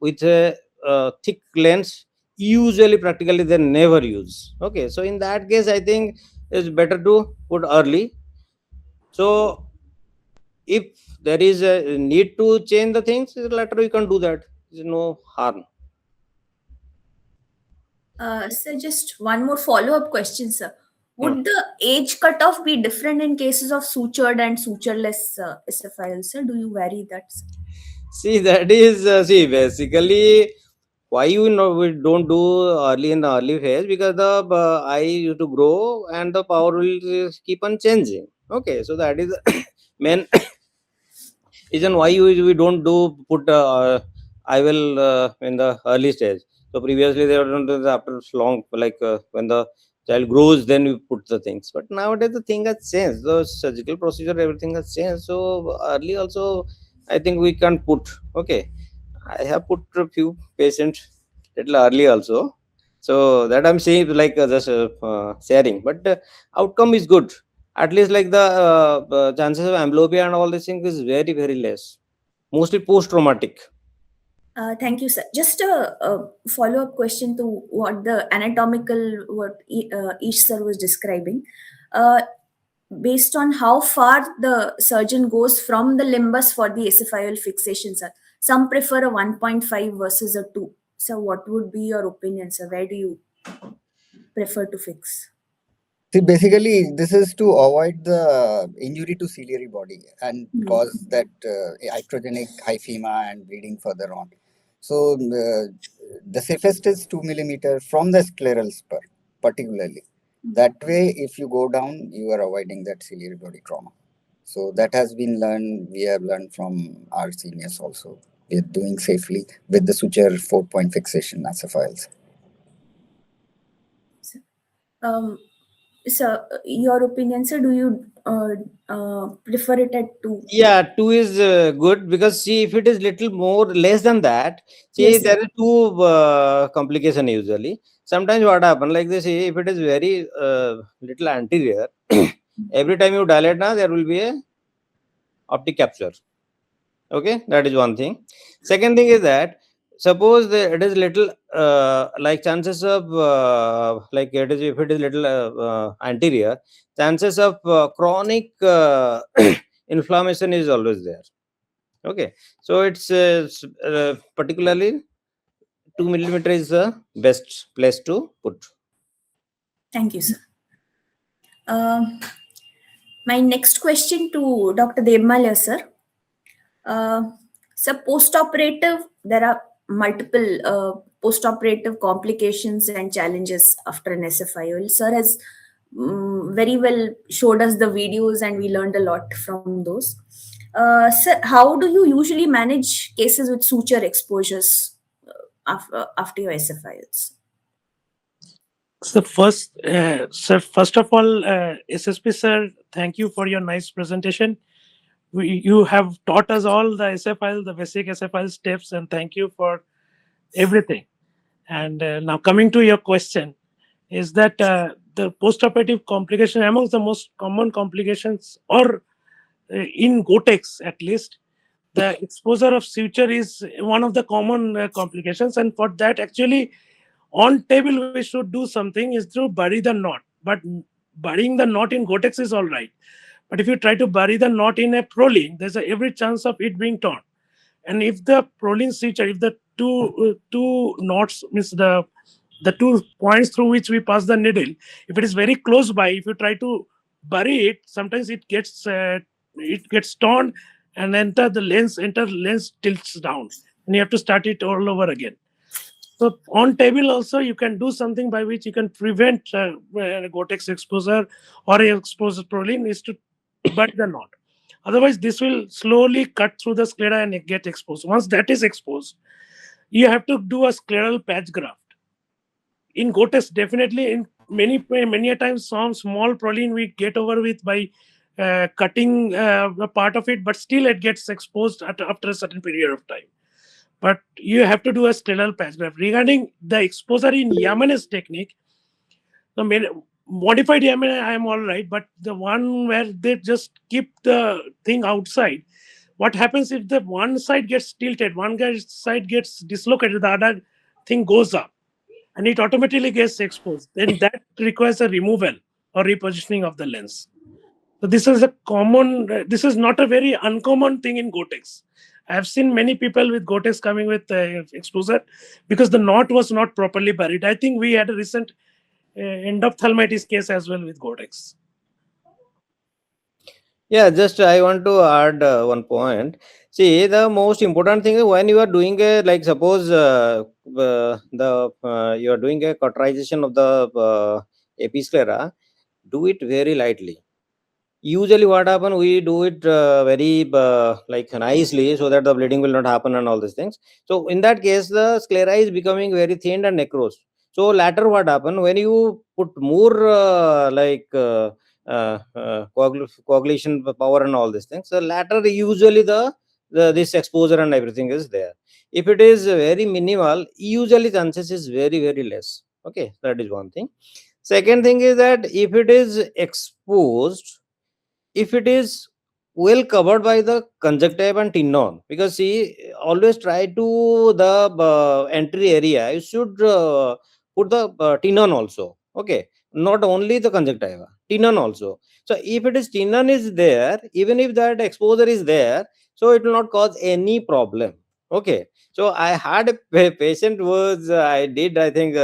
With a thick lens, usually practically they never use. Okay, so in that case I think it's better to put early. So if there is a need to change the things later, you can do that. There's no harm. So just one more follow-up question, sir. Hmm. Would the age cutoff be different in cases of sutured and sutureless SFIL, sir? Do you vary that, sir? See, that is see basically why we don't do early in the early phase, because the eye used to grow and the power will keep on changing. Okay, so that is the main reason why we don't do put I will in the early stage. So previously they were done after long, when the child grows, then we put the things. But nowadays the thing has changed, the surgical procedure, everything has changed. So early also I think we can put. Okay, I have put a few patients little early also. So that I'm saying, just sharing, but outcome is good. At least like the chances of amblyopia and all these things is very very less, mostly post traumatic. Thank you, sir. Just a follow-up question to what the anatomical each sir was describing. Uh, Based on how far the surgeon goes from the limbus for the esophageal fixation, sir. Some prefer a 1.5 versus a 2. So what would be your opinion, sir? Where do you prefer to fix? See, basically, this is to avoid the injury to ciliary body and Hmm. cause that iatrogenic hyphema and bleeding further on. So, the safest is 2 millimeter from the scleral spur, particularly. That way, if you go down, you are avoiding that ciliary body trauma. So, that has been learned. We have learned from our seniors also. We're doing safely with the suture 4-point fixation as a files. Um, so, your opinion, sir? Do you prefer it at 2? Yeah, two is good, because see if it is little more less than that, see Yes, sir. there are two complication usually. Sometimes what happen like this, see if it is very little anterior, every time you dilate now there will be a optic capture. Okay, that is one thing. Second thing is that suppose it is little like chances of it is, if it is little anterior, chances of chronic inflammation is always there. Okay, so it's particularly 2 millimeter is the best place to put. Thank you, sir. Um, my next question to Dr. Devmalya, sir. Uh, so post-operative, there are multiple post-operative complications and challenges after an SFIOL. Sir has very well showed us the videos and we learned a lot from those. Sir, how do you usually manage cases with suture exposures after your SFIOLs? First of all, SSP sir, thank you for your nice presentation. You have taught us all the SFIL, the basic SFIL steps, and thank you for everything. And now coming to your question, is that the postoperative complication amongst the most common complications, or in Gotex at least, the exposure of suture is one of the common complications, and for that, actually, on table we should do something is to bury the knot. But burying the knot in Gotex is all right. But if you try to bury the knot in a proline, there's every chance of it being torn. And if the proline suture, if the two knots means the 2 points through which we pass the needle, if it is very close by, if you try to bury it, sometimes it gets torn and enter lens tilts down, and you have to start it all over again. So on table also you can do something by which you can prevent Gore-Tex exposure or a exposed proline is to bury the knot. Otherwise, this will slowly cut through the sclera and get exposed. Once that is exposed, you have to do a scleral patch graft. In Gotex, definitely in many a times some small proline we get over with by cutting a part of it, but still it gets exposed after a certain period of time. But you have to do a scleral patch graft. Regarding the exposure in Yamane's technique, the modified Yamane I am all right, but the one where they just keep the thing outside, what happens if the one side gets tilted, side gets dislocated, the other thing goes up, and it automatically gets exposed? Then that requires a removal or repositioning of the lens. So this is not a very uncommon thing in Gotex. I have seen many people with Gotex coming with exposure because the knot was not properly buried. I think we had a recent endophthalmitis case as well with Gotex. Yeah, just I want to add one point. See, the most important thing is when you are doing a, like, suppose you are doing a cauterization of the episclera, do it very lightly. Usually what happen, we do it very like nicely, so that the bleeding will not happen and all these things. So in that case, the sclera is becoming very thin and necrosed. So later what happen, when you put more coagulation power and all these things, so later usually the this exposure and everything is there. If it is very minimal, usually chances is very very less. Okay, that is one thing. Second thing is that if it is exposed, if it is well covered by the conjunctiva and tenon, because see, always try to the entry area you should put the tenon also. Okay, not only the conjunctiva, tenon also. So if it is tenon is there, even if that exposure is there, so it will not cause any problem. Okay, so I had a patient was I did, I think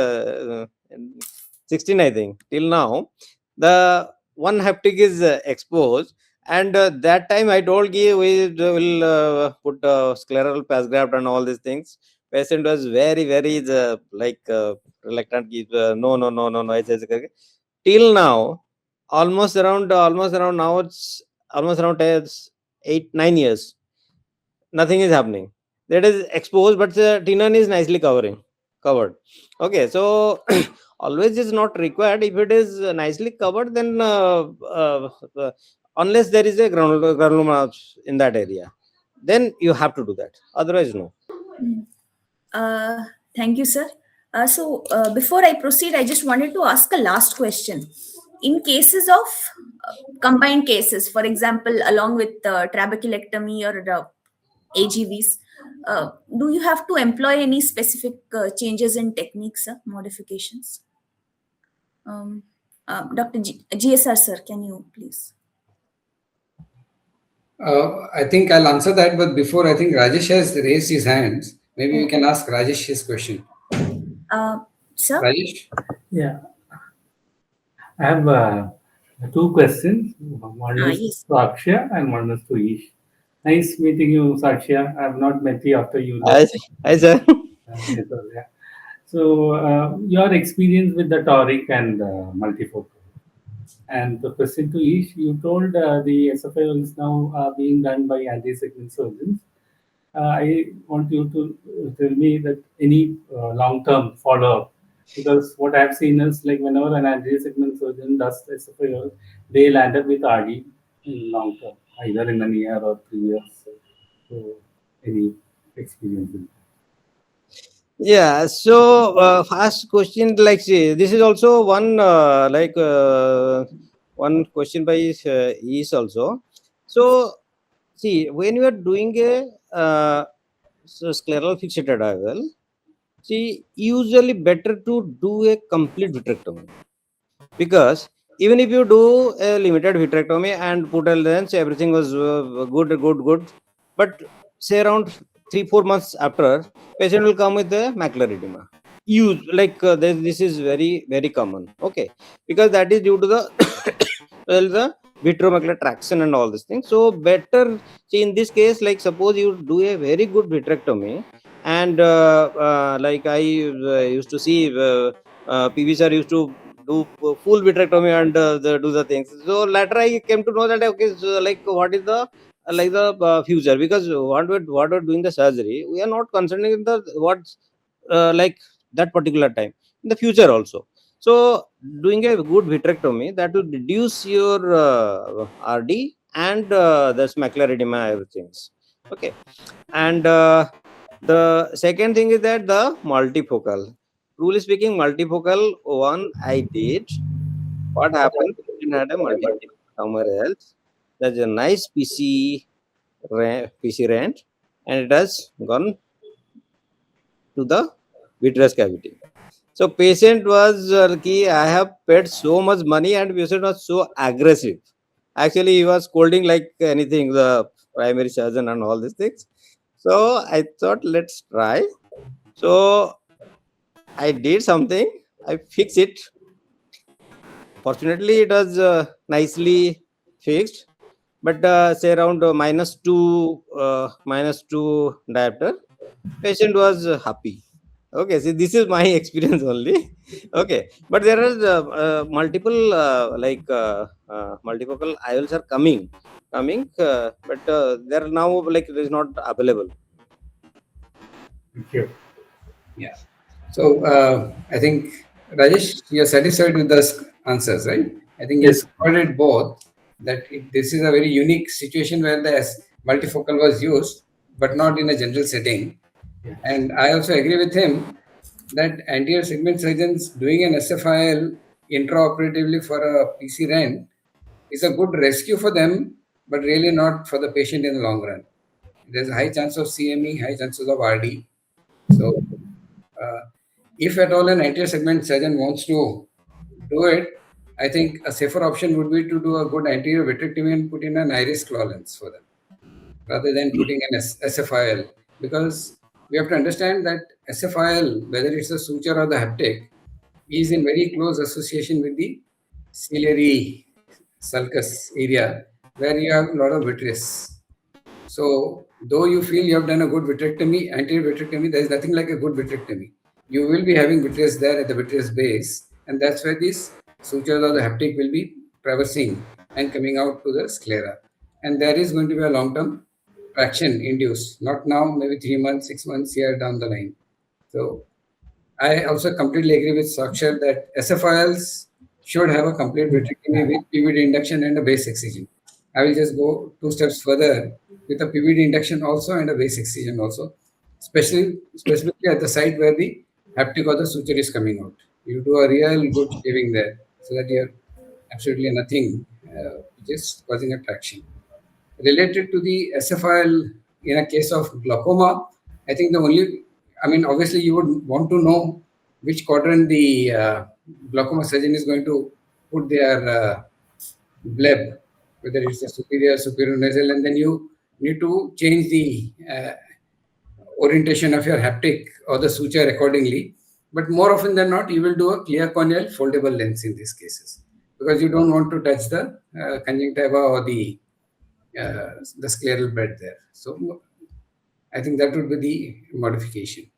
16, I think, till now the one haptic is exposed, and that time I told we will put scleral patch graft and all these things. Patient was very very reluctant. No, no, no, no, no, ऐसे till now, almost around now, it's almost around 8 9 years, nothing is happening. That is exposed, but the tenon is nicely covered. Okay, so always is not required. If it is nicely covered, then unless there is a granuloma in that area, then you have to do that, otherwise no. Thank you, sir. Before I proceed, I just wanted to ask a last question. In cases of combined cases, for example, along with trabeculectomy or AGVs, do you have to employ any specific changes in techniques, modifications? Dr. GSR, sir, can you please? I think I'll answer that, but before, I think Rajesh has raised his hands. Maybe we can ask Rajesh his question. Sir? Rajesh? Yeah. I have two questions. One is Yes. to Akshay and one is to Ish. Nice meeting you, Sakshya. I have not met you after you Hi, left. sir. Yes, sir, yeah. So, your experience with the toric and multifocal. And the question to Ish, you told the SFIL is now being done by anti-segment surgeons. I want you to tell me that any long-term follow-up, because what I've seen is like whenever an anti-segment surgeon does SFIL, they land up with RD in long term, either in a year or 3 years. So, any experience with Yeah, so first question, like, see, this is also one one question by East also. So See, when you are doing a scleral fixated IOL, see, usually better to do a complete vitrectomy, because even if you do a limited vitrectomy and put a lens, everything was good, but say around 3-4 months after, patient will come with a macular edema. This is very common. Okay, because that is due to the well, the vitreomacular traction and all these things. So better, see, in this case, like suppose you do a very good vitrectomy, and like I used to see PV sir used to do full vitrectomy and do the things. So later I came to know that, okay, so like what is the future, because what we're doing the surgery, we are not concerning in the what's like that particular time, in the future also. So doing a good vitrectomy, that will reduce your RD and the macular edema, everything. Okay, and the second thing is that the multifocal. Truly speaking, multifocal one I did. What happened? Patient had a multifocal somewhere else. There's a nice PC rent, and it has gone to the vitreous cavity. So patient was I have paid so much money, and patient was so aggressive. Actually, he was scolding like anything, the primary surgeon and all these things. So I thought, let's try. So I did something. I fixed it. Fortunately, it was nicely fixed. But say around -2 diopter, patient was happy. Okay, see, this is my experience only. Okay, but there are multiple multifocal IOLs are coming, but they are now like it is not available. Thank you. Yeah. So I think, Rajesh, you're satisfied with the answers, right? I think you Yes. recorded both, that this is a very unique situation where the multifocal was used, but not in a general setting. Yes. And I also agree with him that anterior segment surgeons doing an SFIL intraoperatively for a PC rent is a good rescue for them, but really not for the patient in the long run. There's a high chance of CME, high chances of RD. So uh, if at all an anterior segment surgeon wants to do it, I think a safer option would be to do a good anterior vitrectomy and put in an iris claw lens for them, rather than putting an SFIL. Because we have to understand that SFIL, whether it's a suture or the haptic, is in very close association with the ciliary sulcus area, where you have a lot of vitreous. So, though you feel you have done a good vitrectomy, anterior vitrectomy, there is nothing like a good vitrectomy. You will be having vitreous there at the vitreous base, and that's where these sutures or the haptic will be traversing and coming out to the sclera. And there is going to be a long term traction induced, not now, maybe 3 months, 6 months here down the line. So, I also completely agree with Sakshar that SFILs should have a complete vitrectomy with PVD induction and a base excision. I will just go 2 steps further with a PVD induction also and a base excision also, specifically at the site where the haptic or the suture is coming out. You do a real good shaving there so that you have absolutely nothing which is causing a traction. Related to the SFIL in a case of glaucoma, I think obviously you would want to know which quadrant the glaucoma surgeon is going to put their bleb, whether it's a superior nasal, and then you need to change the orientation of your haptic or the suture accordingly. But more often than not, you will do a clear corneal foldable lens in these cases, because you don't want to touch the conjunctiva or the scleral bed there. So I think that would be the modification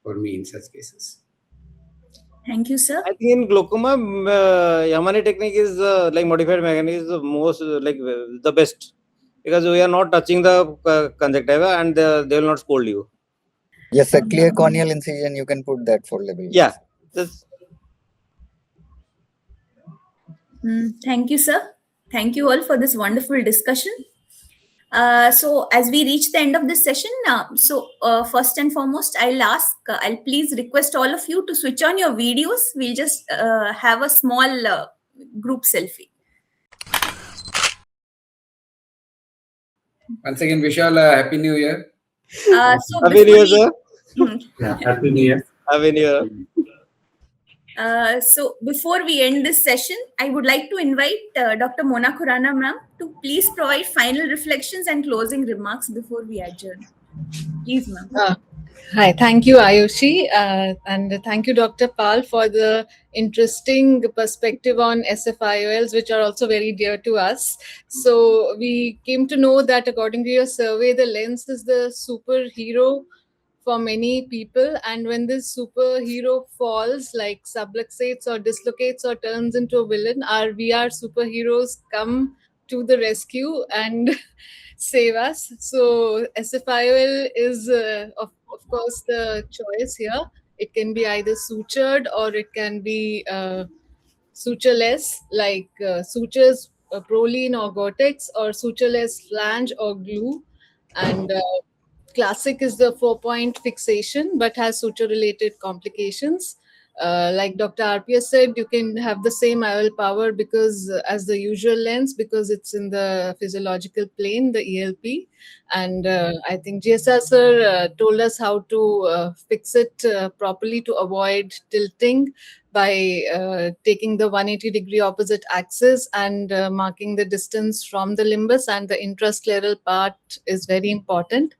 for me in such cases. Thank you, sir. I think in glaucoma, Yamani technique is like modified mechanic is the most the best, because we are not touching the conjunctiva, and they will not scold you. Yes, a clear corneal incision, you can put that foldable Yeah, lens. that's Thank you, sir. Thank you all for this wonderful discussion. So as we reach the end of this session, first and foremost, I'll please request all of you to switch on your videos. We'll just have a small group selfie. Once again, wish you all a happy new year. So Happy New before Year, we sir. Yeah, happy New Year. Happy New Year. So before we end this session, I would like to invite Dr. Mona Khurana ma'am to please provide final reflections and closing remarks before we adjourn. Please, ma'am. Hi, thank you, Ayushi, and thank you, Dr. Pal, for the interesting perspective on SFIOLs, which are also very dear to us. So, we came to know that according to your survey, the lens is the superhero for many people, and when this superhero falls, like subluxates or dislocates or turns into a villain, our VR superheroes come to the rescue and save us. So SFIOL is, of course, the choice here. It can be either sutured or it can be sutureless, like sutures, Prolene or Gore-Tex, or sutureless flange or glue. And classic is the 4-point fixation, but has suture-related complications. Like Dr. RPS said, you can have the same IOL power because, as the usual lens, because it's in the physiological plane, the ELP. And I think GSR sir told us how to fix it properly to avoid tilting by taking the 180-degree opposite axis and marking the distance from the limbus, and the intrascleral part is very important.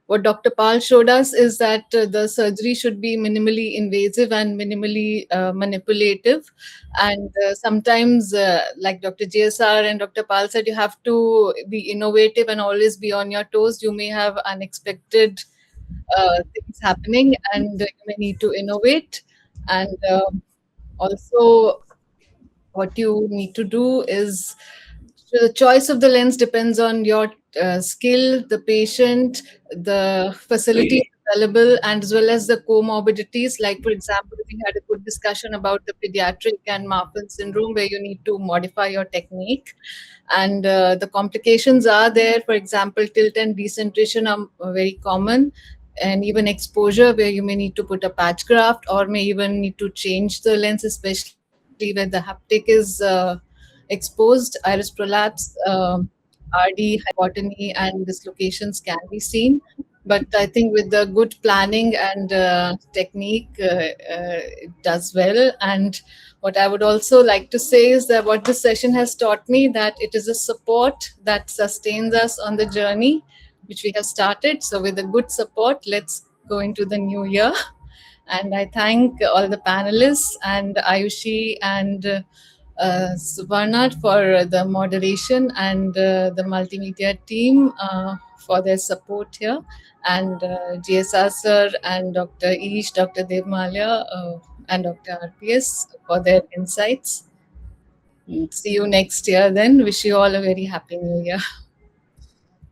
What Dr. Pal showed us is that the surgery should be minimally invasive and minimally manipulative. And sometimes, like Dr. JSR and Dr. Pal said, you have to be innovative and always be on your toes. You may have unexpected things happening, and you may need to innovate. And also, what you need to do is, so the choice of the lens depends on your skill, the patient, the facility available, and as well as the comorbidities. Like, for example, we had a good discussion about the pediatric and Marfan syndrome, where you need to modify your technique. And the complications are there. For example, tilt and decentration are very common, and even exposure, where you may need to put a patch graft or may even need to change the lens, especially where the haptic is exposed. Iris prolapse, RD, hypotony, and dislocations can be seen. But I think with the good planning and technique, it does well. And what I would also like to say is that what this session has taught me, that it is a support that sustains us on the journey which we have started. So with a good support, let's go into the new year. And I thank all the panelists and Ayushi and Subarnat for the moderation, and the multimedia team for their support here, and GSR sir and Dr. Ish, Dr. Devmalia, and Dr. RPS for their insights. See you next year then. Wish you all a very happy new year.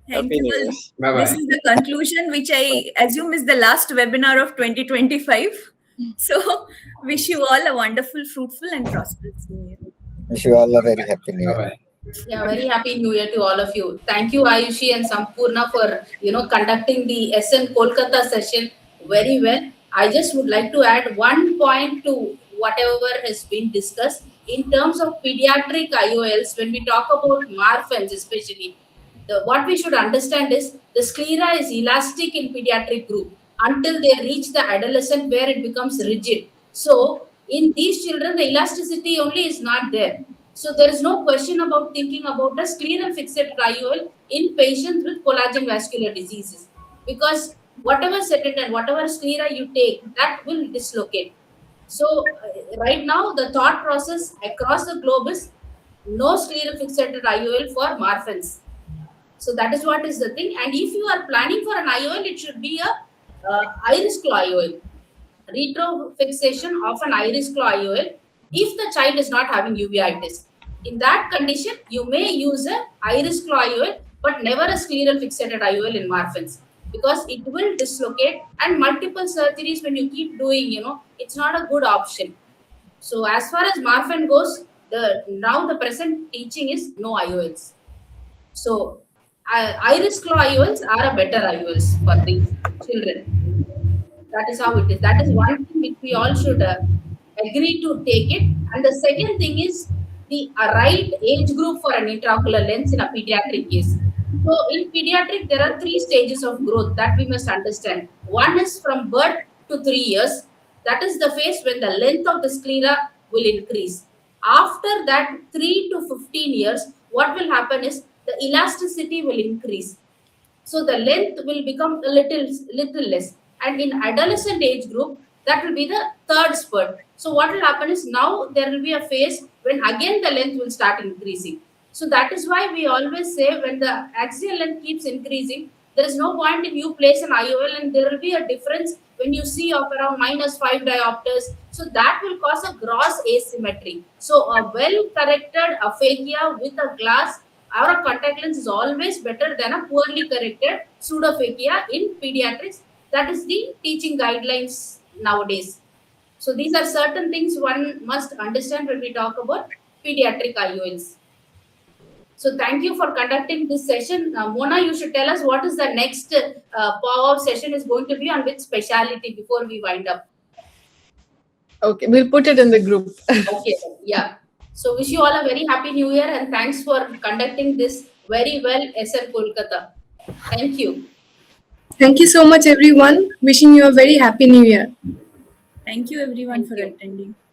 Thank Happy you. New Year. Bye This bye. is the conclusion, which I assume is the last webinar of 2025. So, wish you all a wonderful, fruitful, and prosperous new year. Wish you all a very happy New Bye Year. bye. Yeah, very happy New Year to all of you. Thank you, Ayushi and Sampurna, for conducting the SN Kolkata session very well. I just would like to add one point to whatever has been discussed in terms of pediatric IOLs. When we talk about Marfans, especially, what we should understand is the sclera is elastic in pediatric group until they reach the adolescent, where it becomes rigid. So in these children, the elasticity only is not there. So there is no question about thinking about a scleral fixated IOL in patients with collagen vascular diseases, because whatever sedent and whatever sclera you take, that will dislocate. So right now, the thought process across the globe is no scleral fixated IOL for Marfans. So that is what is the thing. And if you are planning for an IOL, it should be a iris claw IOL, retro fixation of an iris claw IOL. If the child is not having uveitis, in that condition, you may use a iris claw IOL, but never a scleral fixated IOL in Marfans, because it will dislocate, and multiple surgeries when you keep doing, it's not a good option. So as far as Marfan goes, the present teaching is no IOLs. So, iris claw IOLs are a better IOLs for these children. That is how it is. That is one thing which we all should agree to take it. And the second thing is the right age group for an intraocular lens in a pediatric case. So in pediatric, there are three stages of growth that we must understand. One is from birth to 3 years. That is the phase when the length of the sclera will increase. After that, 3 to 15 years, what will happen is the elasticity will increase. So the length will become a little less. And in adolescent age group, that will be the third spurt. So what will happen is now there will be a phase when again the length will start increasing. So that is why we always say when the axial length keeps increasing, there is no point in you place an IOL and there will be a difference when you see of around -5 diopters. So that will cause a gross asymmetry. So a well corrected aphakia with a glass or a contact lens is always better than a poorly corrected pseudophakia in pediatrics. That is the teaching guidelines nowadays. So these are certain things one must understand when we talk about pediatric IOLs. So thank you for conducting this session. Mona, you should tell us what is the next power session is going to be on which speciality before we wind up. Okay, we'll put it in the group. Okay, yeah. So wish you all a very happy new year and thanks for conducting this very well, SN Kolkata. Thank you. Thank you so much, everyone. Wishing you a very happy new year. Thank you everyone Thank for you. attending.